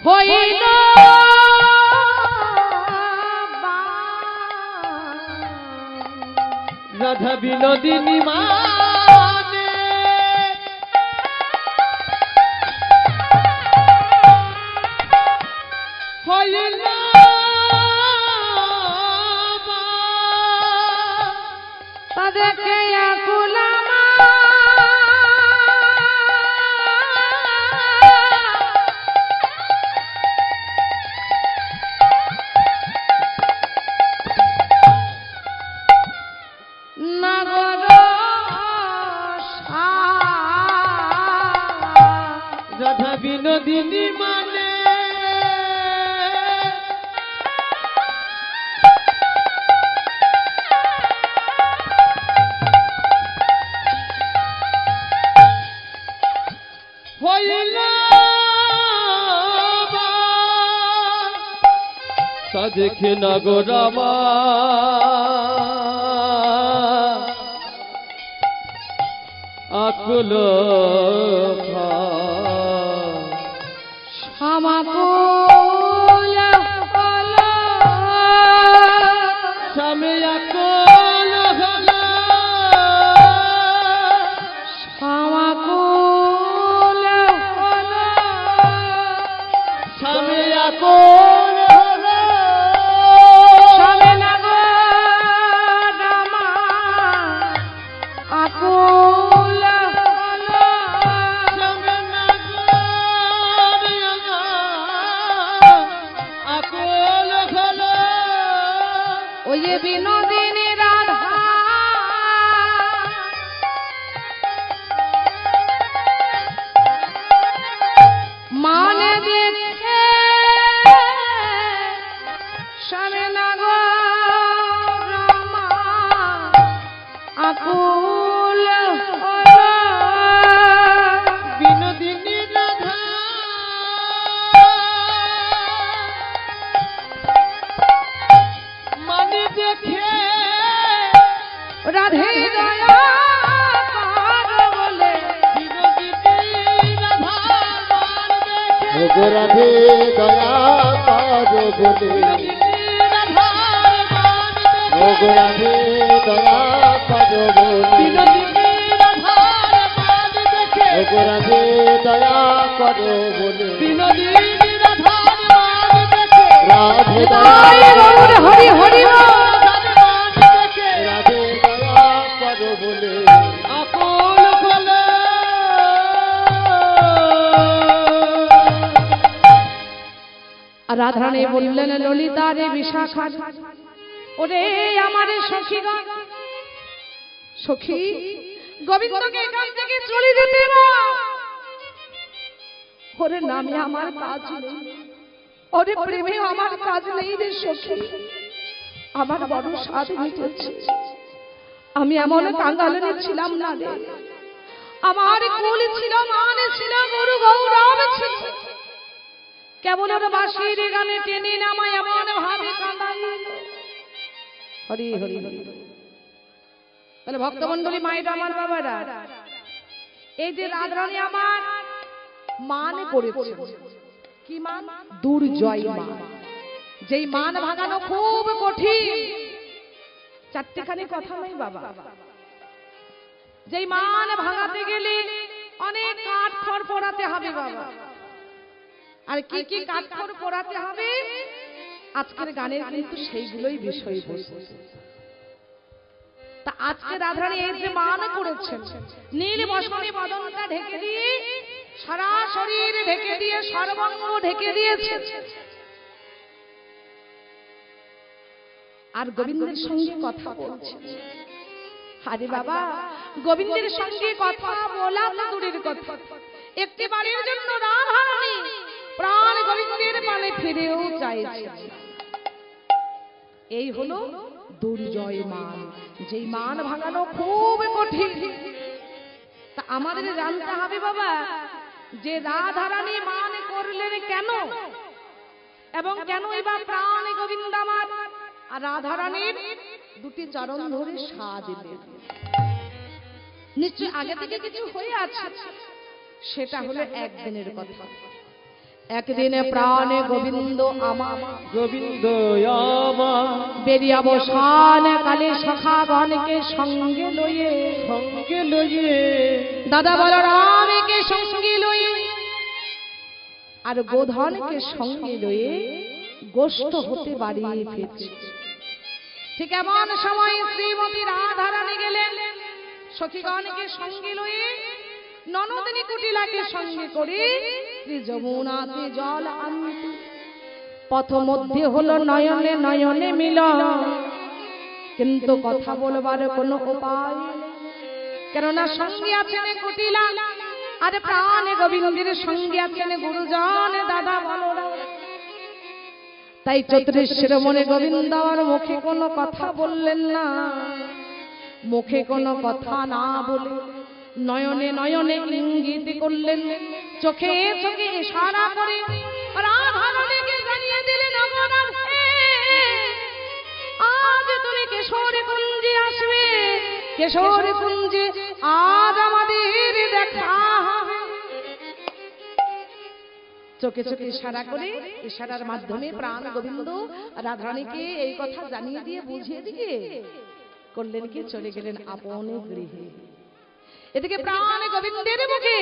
হইল রাধা বিনোদিনী মানে হইল তাদেরকে আকুলামা নাগর রাধা বিনোদিনী মানে হইল সাজেখে নগরামা আকুল শ্যামাকুল স্বামী আকুল শ্যামাকুল স্বামী আকুল স্বামী নগর রামা আকুল ওই যে বিনোদিনী রাধা মানে দেখে স্বামী নগর রামা আকুল বিনোদিনী রাধা মানে দেখে রাধে দয়া কর বলে বিনোদিনী রাধা মান দেখে ওগো রাধে দয়া করো বলে বিনোদিনী রাধা মান দেখে ওগো রাধে দয়া করো বলে বিনোদিনী রাধা মান দেখে ওগো রাধে দয়া করো বলে বিনোদিনী রাধা মান দেখে রাধে তাই গৌর হরি হরি রাধে দয়া করো বলে আকুল খোলে আর রাধারানী বললেন, ললিতা রে বিশাখা, ওরে আমার সখীগণ, সখী গোবিন্দকে এখান থেকে চলে যেতে না। ওরে নামে আমার কাজ নেই, ওরে প্রেমে আমার কাজ নেই রে সখী, আমার বড় স্বাদ মিটেছে। আমি এমন কাঙ্গালিনী ছিলাম না রে, আমার কুল ছিল, মান ছিল, গুরু গৌরব ছিল, কেবল ওর বাঁশির গানে টেনে নামায় এমন ভাবে কাঁদাই। হরি হরি হরি। তাহলে ভক্তমন্ডলী, মায়েরা, আমার বাবারা, এই যে রাধারানী আমার মান করেছে, কি মান? দুর্জয় মান। যেই মান ভাঙানো খুব কঠিন, চারটিখানি কথা নয় বাবা। যেই মান ভাঙাতে গেলে অনেক কাঠখড় পোড়াতে হবে বাবা। আর কি কি কাঠখড় পোড়াতে হবে, আজকের গানের কিন্তু সেইগুলোই বিষয়বস্তু। তা আজকে রাধারানী এই যে মান করেছেন, নীল বসনে বদনটা ঢেকে দিয়ে, সারা শরীর ঢেকে দিয়ে, সর্বাঙ্গ ঢেকে দিয়েছে। আর গোবিন্দের সঙ্গে কথা বলছে। আরে বাবা, গোবিন্দের সঙ্গে কথা বলা তো দূরের কথা, একটি বারের জন্য রাধারানী প্রাণ গোবিন্দের পানে ফিরেও চাইছে। এই হলো দুর্জয় মান, যেই মান ভাঙানো খুব কঠিন। তা আমাদের জানতে হবে বাবা, যে রাধারানী মান করলেন কেন, এবং কেনই বা প্রাণ গোবিন্দ আমার আর রাধারানীর দুটি চরণ ধরে সাজ দিলেন। নিশ্চয় আগে থেকে কিছু হয়ে আছে, সেটা হলো একদিনের কথা। একদিনে প্রাণে গোবিন্দ আমার, গোবিন্দ আমার বেরিয়ে অবসান কালে সখাগণকে সঙ্গে লইয়ে, সঙ্গে লইয়ে, দাদা বলরামকে সঙ্গে লইয়ে, আর গোধনকে সঙ্গে লইয়ে গোষ্ঠ হতে বাড়ি ফিরছে। ঠিক এমন সময় শ্রীমতী রাধারানী গেলেন সখীগণকে সঙ্গে লইয়ে, ননদিনী কুটিলাকে সঙ্গে করে শ্রী যমুনাতে জল আনতে। পথ মধ্যে হলো নয়নে নয়নে মিলন, কিন্তু কথা বলবার কোনো উপায়, কেননা সঙ্গে আছেন কুটিলা, আর প্রাণ গোবিন্দের সঙ্গে আছেন গুরুজন দাদা বলরাম। তাই চতুর্থ শিরোমণি গোবিন্দ আর মুখে কোনো কথা বললেন না। মুখে কোনো কথা না বলে নয়নে নয়নে ইঙ্গিত করলেন, চোখে চোখে ইশারা করে রাধারানীকে জানিয়ে দিলেন, আজ তুমি কেশর কুঞ্জে আসবে, কেশর কুঞ্জে আজ আমাদের দেখা। চোখে চোখে ইশারা করে, ইশারার মাধ্যমে প্রাণ গোবিন্দ রাধারানীকে এই কথা জানিয়ে দিয়ে বুঝিয়ে দিয়ে করলেন কি, চলে গেলেন আপন গৃহে। এদিকে প্রাণ গোবিন্দের মুখে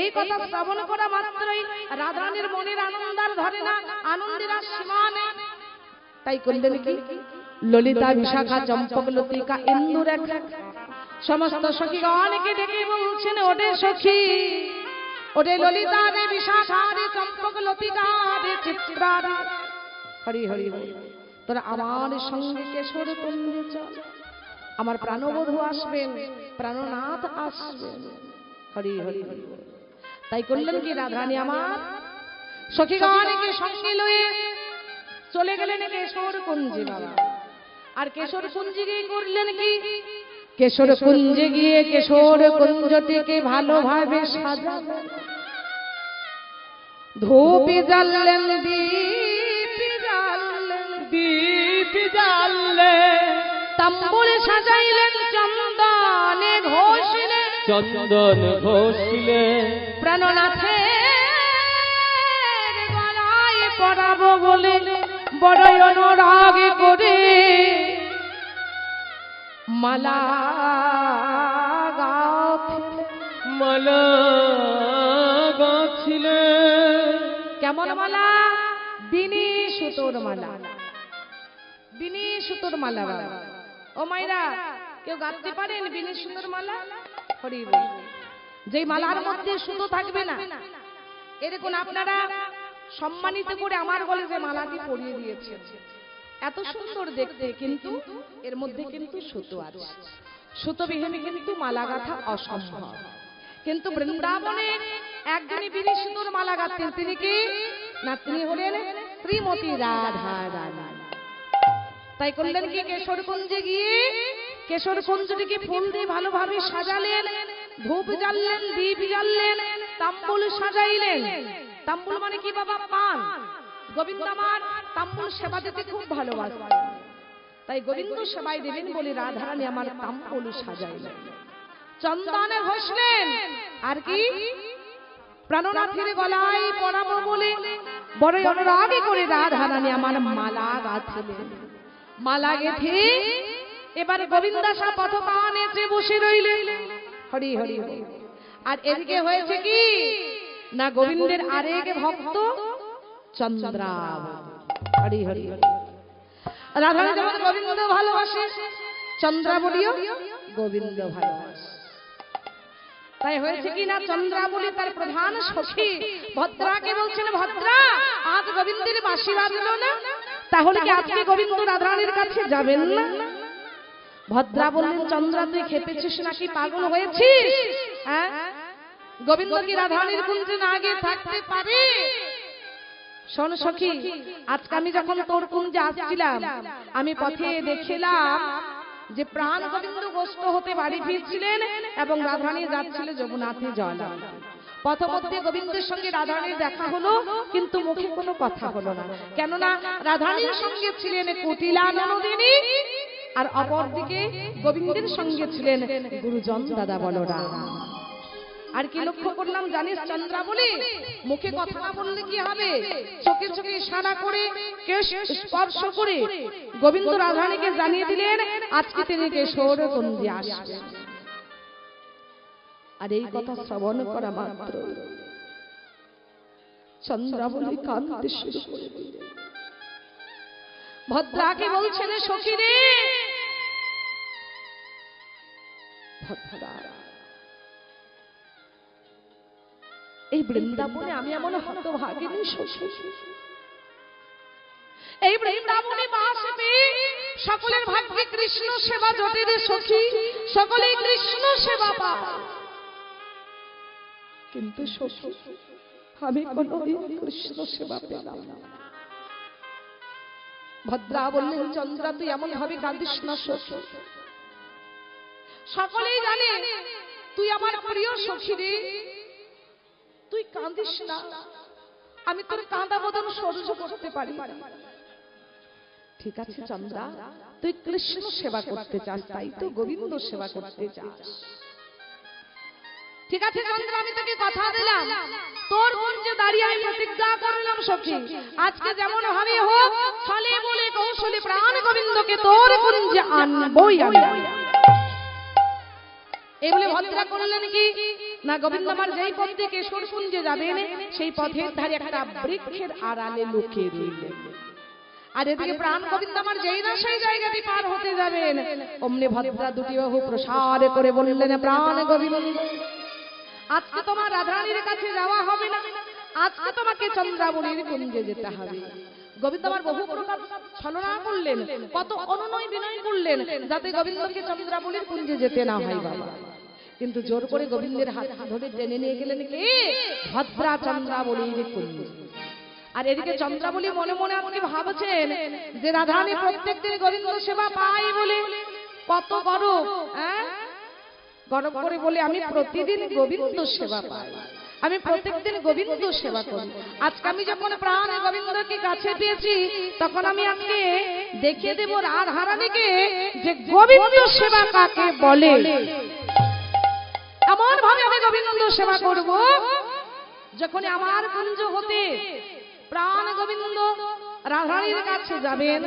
এই কথা শ্রবণ করা মাত্রই রাধারানীর মনের আনন্দ আর ধরে না, আনন্দের আর সীমা নেই। তাই করলেন কি, ললিতা, বিশাখা, চম্পক, লতিকা, ইন্দু রেখা সমস্ত সখীগণকে ডেকে বলছেন, ওরে সখী, ওরে ললিতা রে, বিশাখা রে, চম্পক, লতিকা রে, চিত্রা রে, হরি হরি হরি, তোরা আমার সঙ্গে কেশর কুঞ্জে চল। আমার প্রাণবধূ আসবেন, প্রাণনাথ আসবেন। হরি হরি হরি। তাই করলেন কি, রাধারানী আমার সখীগণকে সঙ্গে লয়ে চলে গেলেন কেশর কুঞ্জে বাবা। আর কেশর কুঞ্জে গিয়ে করলেন কি, কেশর কুঞ্জে গিয়ে কেশর কুঞ্জটিকে ভালোভাবে সাজালেন, ধূপ জ্বাললেন, দীপ জ্বাললেন, দীপ জ্বাললে, তাম্বুল সাজাইলেন, চন্দনে ঘষিলেন, চন্দন ঘষিলে, প্রাণনাথের গলায় পরাবো বলে বড় অনুরাগ করে মালা গাঁথিলেন। মালা গাঁথিলে, কেমন মালা? বিনি সুতোর মালা, বিনি সুতোর মালা বাবা। ও মাইরা, কেউ গাঁথতে পারেন বিনি সুতোর মালা? হরি বল। যেই মালার মধ্যে সুতো থাকবে না, এরকম আপনারা সম্মানিত করে আমার গলে যে মালাটি পরিয়ে দিয়েছে, এত সুন্দর দেখতে, কিন্তু এর মধ্যে কিন্তু সুতো আছে। সুতোবিহীনে কিন্তু মালা গাঁথা অসম্ভব। কিন্তু বৃন্দাবনে একজনই বিনি সুতোর মালা গাঁথতেন, তিনি কি না, তিনি হলেন শ্রীমতী রাধা রানী। তাই করলেন কি, কেশর কুঞ্জে গিয়ে কেশর কুঞ্জটিকে ফুল দিয়ে ভালোভাবে সাজালেন, ধূপ জ্বাললেন, দীপ জ্বাললেন, তাম্বুল সাজাইলেন। তাম্বুল মানে কি বাবা? পান। গোবিন্দ আমার তাম্বুল সেবা দিতে খুব ভালোবাসেন, তাই গোবিন্দ সেবাই দেবেন বলে রাধারানী আমার তাম্বুল সাজাইলেন, চন্দনে ঘষলেন। আর কি, প্রাণনাথের গলায় পরাবো বলে বড় অনুরাগে করে রাধারানী আমার মালা গাঁথলেন। মালা গেথে এবার গোবিন্দাসা পথপানে বসে রইলেন। হরি হরি হরি। আর এদিকে হয়েছে কি না, গোবিন্দের আরেক ভক্ত চন্দ্রাবতী। হরি হরি হরি। রাধারানী যেমন গোবিন্দ ভালোবাসে, চন্দ্রাবলীও গোবিন্দ ভালোবাসে। তাই হয়েছে কি না, চন্দ্রাবলী তার প্রধান সখী ভদ্রাকে বলছেন, ভদ্রা আজ গোবিন্দের বাঁশি বাজলো না, তাহলে কি আজকে গোবিন্দ রাধারানীর কাছে যাবেন না? ভদ্রা বললেন, চন্দ্রা তুই খেপেছিস নাকি, পাগল হয়েছিস? হ্যাঁ, গোবিন্দ কি রাধারানীর কুঞ্জে না গিয়ে থাকতে পারে? শোন সখী, আজকে আমি যখন তোর কুঞ্জে আসছিলাম, আমি পথে দেখলাম যে প্রাণ গোবিন্দ গোস্ত হতে বাড়ি ফিরছিলেন এবং রাধারানী যাচ্ছিল যমুনাতে জল আনতে। পথমধ্যে গোবিন্দের সঙ্গে রাধারানীর দেখা হলো, কিন্তু মুখে কোনো কথা হলো না। কেননা রাধারানীর সঙ্গে ছিলেন কুটিলা নন্দিনী, আর অপরদিকে গোবিন্দের সঙ্গে ছিলেন গুরুজন দাদা বলরাম। আর কি লক্ষ্য করলাম জানিস, চন্দ্রাবলী মুখে কথা না বললে কি হবে, চোখে চোখে ইশারা করে, কেশ স্পর্শ করে গোবিন্দ রাধারানীকে জানিয়ে দিলেন আজকে তিনি কেশর কুঞ্জে আসবেন। আর এই কথা শ্রবণ করা মাত্র চন্দ্রাবলী কাঁদতে শুরু করে দিলেন। ভদ্রাকে বলছেন, সখী রে ভদ্রা, এই বৃন্দাবনে আমি এমন হতভাগিনী সখী, এই বৃন্দাবনে বাস পেয়ে সকলের ভাগ্যে কৃষ্ণ সেবা জোটে রে সখী, সকলে কৃষ্ণ সেবা পায়, কিন্তু সখী আমি কোনোদিন কৃষ্ণ সেবা পেলাম না। ভদ্রা বললেন, চন্দ্রা তুই এমন ভাবে কাঁদিস না সখী, সকলেই জানে তুই আমার প্রিয় সখী রে, তুই কাঁদিস না, আমি তোর কাঁদা বদন সহ্য করতে পারি। ঠিক আছে চন্দ্রা, তুই কৃষ্ণ সেবা করতে চাস, তাই তো গোবিন্দ সেবা করতে চাস। ঠিক আছে চন্দ্রা, আমি তোকে কথা দিলাম, তোর কুঞ্জে দাঁড়িয়ে আমি প্রতিজ্ঞা করলাম সখী, আজকে যেমন ভাবে হোক ছলে বলে কৌশলে প্রাণ গোবিন্দকে তোর কুঞ্জে আনবই আমি। এই বলে ভদ্রা করলেন কি না, গোবিন্দ আমার যেই পথ দিয়ে কেশর কুঞ্জে যাবেন সেই পথের ধারে একটা বৃক্ষের আড়ালে লুকিয়ে রইলেন। আর এদিকে প্রাণ গোবিন্দ আমার যেই না সেই জায়গাটি পার হতে যাবেন, অমনি ভদ্রা দুটি বাহু প্রসার করে বললেন, প্রাণ গোবিন্দ আজকে তোমার রাধারানীর কাছে যাওয়া হবে না, আজকে তোমাকে চন্দ্রাবলীর কুঞ্জে যেতে হবে। গোবিন্দ আমার বহু প্রকার ছলনা করলেন, কত অনুনয় বিনয় করলেন যাতে গোবিন্দকে চন্দ্রাবলীর কুঞ্জে যেতে না হয় বাবা, কিন্তু জোর করে গোবিন্দের হাত ধরে টেনে নিয়ে গেলেন কে, ভদ্রা চন্দ্রাবলীর কুঞ্জে। আর এদিকে চন্দ্রাবলী মনে মনে আজকে ভাবছেন যে রাধারানী প্রত্যেকদিন গোবিন্দ সেবা পায় বলে কত গর্ব, গর্ব করে বলে আমি প্রতিদিন গোবিন্দ সেবা পাই, আমি প্রত্যেকদিন গোবিন্দ সেবা করি। আজকে আমি যখন প্রাণ গোবিন্দকে কাছে পেয়েছি, তখন আমি আজকে দেখিয়ে দেব রাধারানীকে যে গোবিন্দ সেবা কাকে বলে। এমন ভাবে আমি গোবিন্দ সেবা করব, যখন আমার কুঞ্জ হতে প্রাণ গোবিন্দ রাধারানীর কাছে যাবেন,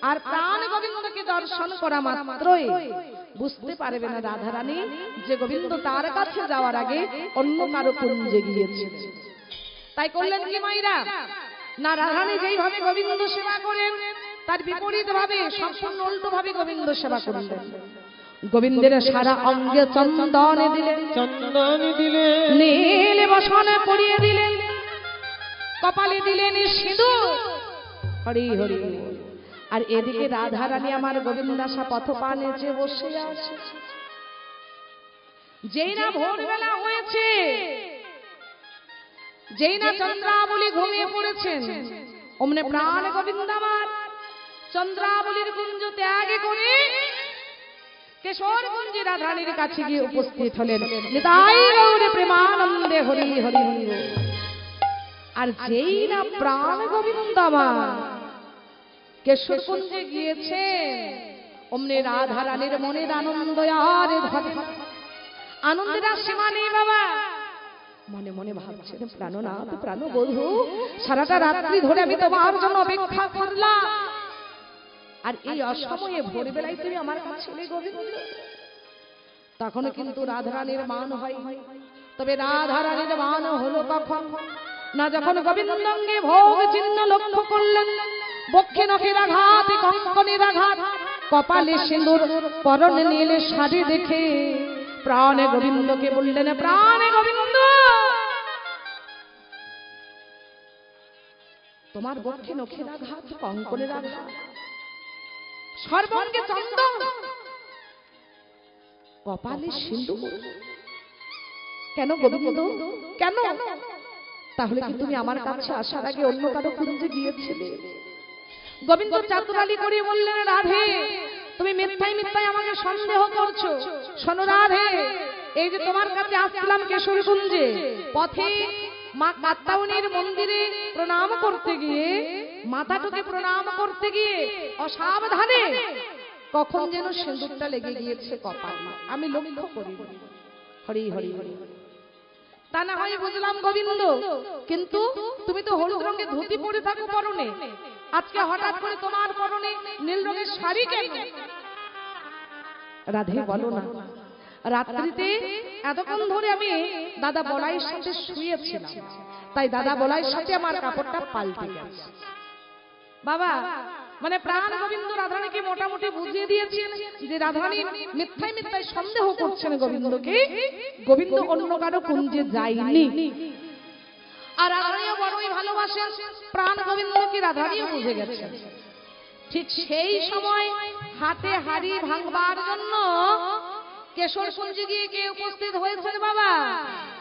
আর প্রাণ গোবিন্দকে দর্শন করা মাত্রই বুঝতে পারবে না রাধারানী যে গোবিন্দ তার কাছে যাওয়ার আগে অন্য কারো কুঞ্জে গিয়েছে। তাই করলেন কি মাইরা না, রাধারানী যেইভাবে গোবিন্দ সেবা করেন তার বিপরীত ভাবে সম্পূর্ণ উল্টো ভাবে গোবিন্দ সেবা করলেন। গোবিন্দের সারা অঙ্গে চন্দন দিলেন, চন্দন দিলে নীল বসনে পরিয়ে দিলেন, কপালে দিলেন সিঁদুর। হরি হরি। আর এদিকে রাধা রানী আমার গোবিন্দাসা পথপানে যে বসে আছে। যেই না ভোরবেলা হয়েছে, যেই না চন্দ্রাবলী ঘুমিয়ে পড়েছেন, অমনে প্রাণ গোবিন্দ আমার চন্দ্রাবলীর কুঞ্জ ত্যাগ করে কেশরগঞ্জে রাধারানীর কাছে গিয়ে উপস্থিত হলেন। নিতাই গৌর প্রেমানন্দে হরি হরি হরি। আর যেই না প্রাণ গোবিন্দ আমার কেশরগঞ্জে গিয়েছে, অমনি রাধারানীর মনের আনন্দ আর ধরে। আনন্দের আর সীমা নেই বাবা। মনে মনে ভাবছেন, প্রাণনাথ প্রাণ বন্ধু, সারাটা রাত্রি ধরে আমি তোমার জন্য অপেক্ষা করলাম, আর এই অসময়ে ভোরবেলায় তুমি আমার কাছে এলে গোবিন্দ। তখন কিন্তু রাধারানীর মান হয়। তবে রাধারানীর মান হলো কখন না, যখন গোবিন্দঙ্গে ভোগ চিহ্ন লক্ষ্য করলেন, বক্ষে নখের আঘাত, কঙ্কণের আঘাত, কপালে সিঁদুর, পরনে নীল শাড়ি দেখে প্রাণে গোবিন্দকে বললেন, প্রাণে গোবিন্দ, তোমার বক্ষে নখের আঘাত, কঙ্কণের আঘাত, সর্বাঙ্গে চন্দন, কপালে সিঁদুর, কেন গোবিন্দ কেন? তাহলে কি তুমি আমার কাছে আসার আগে অন্য কারো কুঞ্জে গিয়েছিলে? গোবিন্দ চাতুরালি করে বললেন, রাধে তুমি মিথ্যায় মিথ্যায় আমাকে সন্দেহ করছো। শোনো রাধে, এই যে তোমার কাছে আসলাম কেশরকুঞ্জে, পথে মা কাত্তায়নীর মন্দিরে প্রণাম করতে গিয়ে, মাথাটাকে প্রণাম করতে গিয়ে অসাবধানে কখন যেন সিঁদুরটা লেগে গিয়েছে কপালে, আমি লক্ষ্য করি। হরি হরি হরি। তা না হয় বুঝলাম গোবিন্দ, কিন্তু তুমি তো হলুদ রঙের ধুতি পরে থাকো পরনে, আজকে হঠাৎ করে তোমার পরনে নীল রঙের শাড়ি কেন? রাধে বলো না, রাত্রিতে এতক্ষণ ধরে আমি দাদা বলাইয়ের সাথে শুয়েছিলাম, তাই দাদা বলাইয়ের সাথে আমার কাপড়টা পাল্টে গেছে। বাবা মানে প্রাণ গোবিন্দ রাধারানীকে মোটামুটি বুঝিয়ে দিয়েছেন যে রাধারানী মিথ্যায় মিথ্যায় সন্দেহ করছেন গোবিন্দকে, গোবিন্দ অন্য কারো কুঞ্জে যায়নি। আর রাধারানীও বড়ই ভালোবাসেন প্রাণ গোবিন্দকে, রাধারানীও বুঝে গেছেন। ঠিক সেই সময় হাতে হাড়ি ভাঙবার জন্য কেশরকুঞ্জে গিয়ে কে উপস্থিত হয়েছেন বাবা?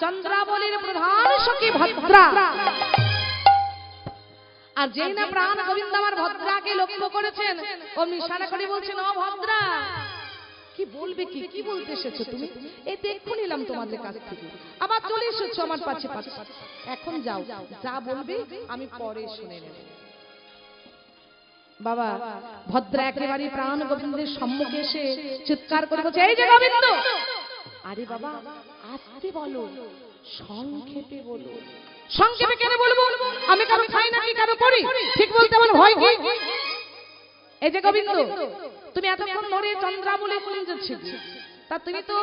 চন্দ্রাবলীর প্রধান সখী ভদ্রা। আর যেই না প্রাণ গোবিন্দ আমার ভদ্রাকে লক্ষ্য করেছেন, ও ইশারা করে বলছেন, ও ভদ্রা, কি বলবে, কি কি বলতে এসেছো তুমি? এই তো এক্ষুনি এলাম তোমাদের কাছ থেকে, আবার চলে এসেছো আমার পাশে পাশে। এখন যাও, যা বলবে আমি পরে শুনে নেব। বাবা ভদ্রা একেবারে প্রাণ গোবিন্দের সম্মুখে এসে চিৎকার করে বলছে, এই যে গোবিন্দ। আরে বাবা আস্তে বলো, সংক্ষেপে বলো। সংক্ষেপে কেন বলবো? আমি কারো খাই নাকি কারো পড়ি? ঠিক বলতে আমার ভয় কি? এই যে গোবিন্দ, তুমি এতক্ষণ ধরে চন্দ্রাবলী কুঞ্জে ছিলে, তা তুমি তো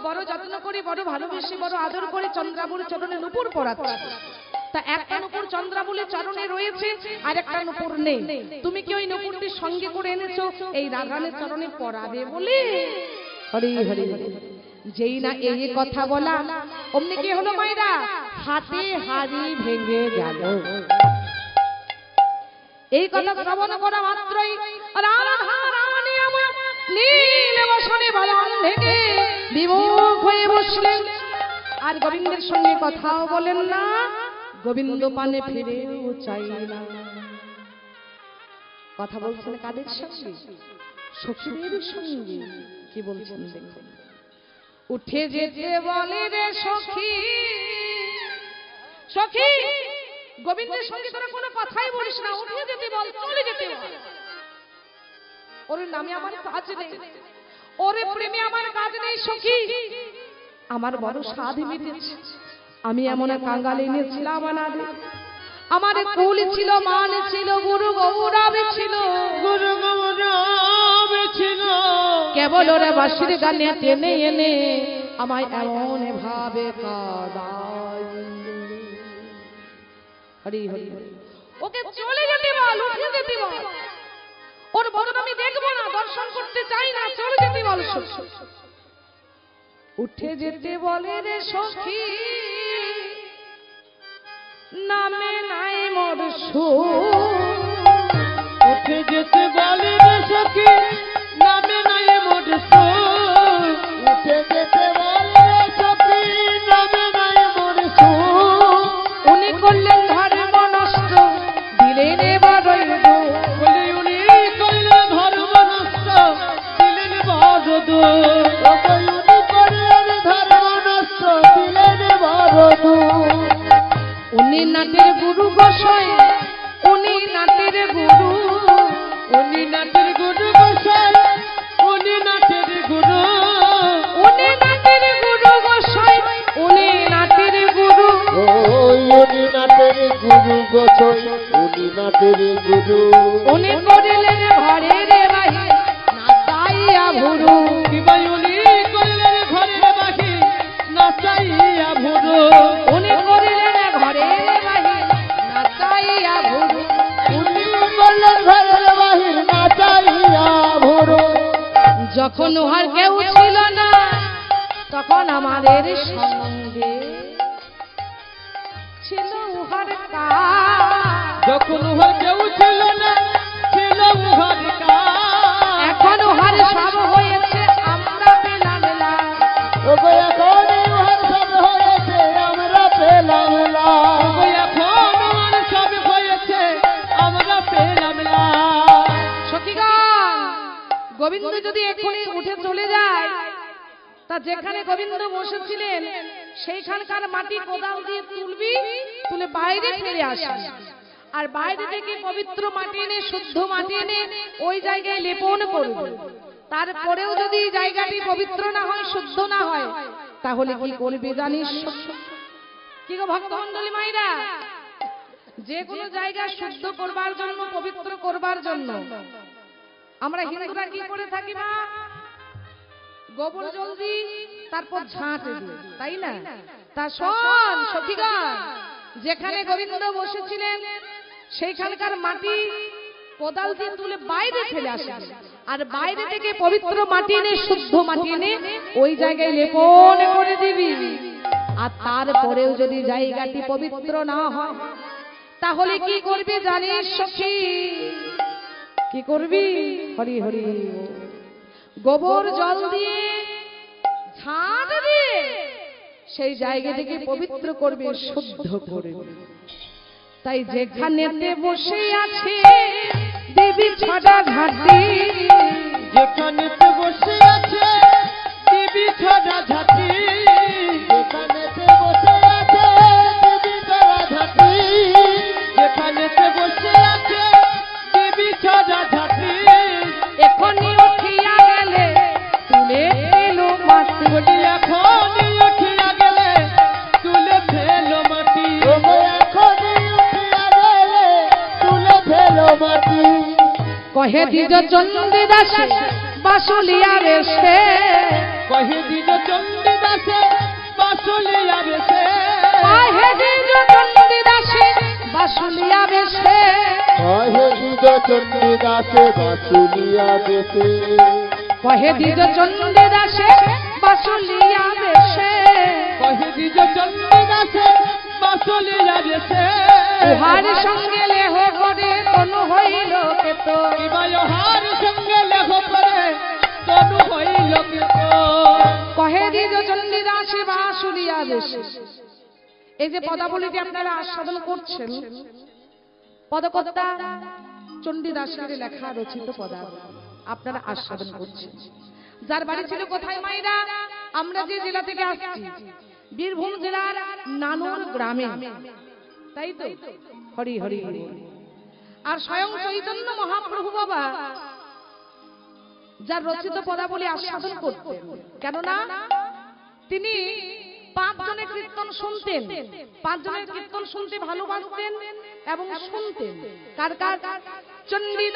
বড় যত্ন করে, বড় ভালোবেসে, বড় আদর করে চন্দ্রাবলীর চরণে নূপুর পরাচ্ছ। তা একটা নূপুর চন্দ্রাবলীর চরণে রয়েছে, আর একটা নূপুর নেই। তুমি কি ওই নূপুরটি সঙ্গে করে এনেছো এই রাধারানীর চরণে পরাবে বলে? হরি হরি হরি। যেই না এই কথা বলা, অমনি কি হলো মায়েরা? হাতে হাড়ি ভেঙে গেল। এই কথা শ্রবণ করা মাত্রই রাধারানী আমার নীল বসনে বালন ভেঙে বিমুখ হয়ে বসলেন, আর গোবিন্দের সঙ্গে কথাও বলেন না, গোবিন্দ পানে ফিরেও চাই না। কথা বলছেন কাদের সঙ্গে? সখীদের সঙ্গে। কি বলছেন দেখুন, উঠে যেতে বলে রে সখী, সখী গোবিন্দের সঙ্গে তোরা কোনো কথাই বলিস না, উঠে যেতে বল, চলে যেতে বল। ওর নামে আমার কাজ নেই, ওরে প্রেমে আমার কাজ নেই সখী। আমার বড় সাধ মিটেছে, আমি এমন কাঙ্গাল এনেছিলাম না রে। আমার কুল ছিল, মান ছিল, গুরু গৌরবে ছিল, গুরু গৌরবে ছিল, কেবল ওরে বাঁশির গানে টেনে এনে আমায় এমন ভাবে কাঁদায়। হরি হরি। ওকে চলে যেতে বল, উঠে যেতে বল। ওর বদন আমি দেখবো না, দর্শন করতে চাই না, চলে যেতে বল। উঠে যেতে বলে রে সখী, নামে নাই মোর সুর। উঠে যেতে বলে রে সখী নামে নাই মোর সুর। উঠে যেতে বলে রে সখী নামে নাই মোর সুর। উনি করলেন ধর্ম নষ্ট, দিলেন বড়ই দূর। বলি উনি করলেন ধর্ম নষ্ট, দিলেন বড় দূর। ওগো উনি করলেন ধর্ম নষ্ট, দিলেন বড় দূর। উনি নাটের গুরু গোসাই, উনি নাটের গুরু। উনি নাটের গুরু গোসাই, উনি নাটের গুরু। উনি নাটের গুরু গোসাই, উনি নাটের গুরু। ওই উনি নাটের গুরু গোসাই, উনি নাটের গুরু। উনি করিলেন ঘরের বাহির নাচাইয়া ভুরু। কিবাই উনি করলেন ঘরের বাকি নাচাইয়া ভুরু। উনি করিলেন ঘরের বাহির নাচাইয়া ভুরু। উনি করলেন ঘরের বাহির নাচাইয়া ভুরু। যখন উহার কেউ ছিল না, তখন আমাদের সঙ্গে ছিল উহার কাজ। যখন উহার কেউ ছিল না, ছিল উহার কাজ। এখন উহার সব হয়েছে, আমরা পেলাম লাভ। ওগো এখন উহার সব হয়েছে, আমরা পেলাম লাভ। ওগো এখন উহার সব হয়েছে, আমরা পেলাম না। সখীগণ, গোবিন্দ যদি এখনই উঠে চলে যায়, তা যেখানে গোবিন্দ বসেছিলেন সেইখানকার মাটি কোদাল দিয়ে তুলবি, তুলে বাইরে ফেলে আসবি। আর বাইরে থেকে পবিত্র মাটি এনে, শুদ্ধ মাটি এনে ওই জায়গায় লেপন করবি। তারপরেও যদি জায়গাটি পবিত্র না হয়, শুদ্ধ না হয়, তাহলে কি করবি জানিস? কি গো ভক্তমণ্ডলী মাইরা, যে কোনো জায়গা শুদ্ধ করবার জন্য, পবিত্র করবার জন্য আমরা হিন্দুরা কি করে থাকি মা? গোবর জল দিই, তারপর ঝাঁট দিই, তাই না? তা শোন সখীগণ, যেখানে গোবিন্দ বসেছিলেন সেইখানকার মাটি কোদাল দিয়ে তুলে বাইরে ফেলে আসবে। আর বাইরে থেকে পবিত্র মাটি এনে, শুদ্ধ মাটি এনে ওই জায়গায় লেপন করে দিবি। আর তারপরেও যদি জায়গাটি পবিত্র না হয়, তাহলে কি করবি জানিস সখী? কি করবি? হরি হরি গোবর জল দিয়ে, ঝাঁট দিয়ে সেই জায়গাটিকে পবিত্র করবে, শুদ্ধ করবে। তাই যেখানেতে বসে আছে দেবী ছড়া ঘাটি, যেখানেতে বসে আছে দেবী ছড়া ঝাঁটি। যেখানেতে বসে আছে দেবী ছড়া ঝাঁটি। যেখানেতে বসে আছে দেবী ছড়া ঝাঁটি। এখনই উঠিয়া গেলে তুলে ফেলো মাটি। বলি এখনই উঠিয়া গেলে তুলে ফেলো মাটি। ওগো এখনই উঠিয়া গেলে তুলে ফেলো মাটি। কহে দ্বিজ চণ্ডী দাসে বাসুলিয়া বেশে। কহে দ্বিজ চণ্ডী দাসে বাসুলিয়া বেশে। কহে দ্বিজ চণ্ডী দাসে বাসুলিয়া বেশে। কহে দ্বিজ চণ্ডী দাসে বাসুলিয়া বেশে। কহে দ্বিজ চণ্ডী দাসে বাসুলিয়া বেশে। কহে দ্বিজ চণ্ডী দাসে বাসুলিয়া বেশে। উহার সঙ্গে লেহ করে তনু হইল কেত। কিবাই উহার সঙ্গে লেহ করে তনু হইল কেত। কহে দ্বিজ চণ্ডী দাসে বাসুলিয়া বেশে। এই যে পদাবলীটি আপনারা আস্বাদন করছেন, পদকর্তা চণ্ডীদাসের লেখা রচিত পদা আপনারা আস্বাদন করছেন। যার বাড়ি ছিল কোথায় মাইরা? আমরা যে জেলা থেকে আসছি, বীরভূম জেলার নানুর গ্রামে, তাই তো? হরি হরি হরি। আর স্বয়ং চৈতন্য মহাপ্রভু বাবা যার রচিত পদাবলী আস্বাদন করতেন, কেননা তিনি 5 জনের কীর্তন শুনতেন, 5 জনের কীর্তন শুনতে ভালোবাসতেন এবং শুনতেন। কার কার? চণ্ডী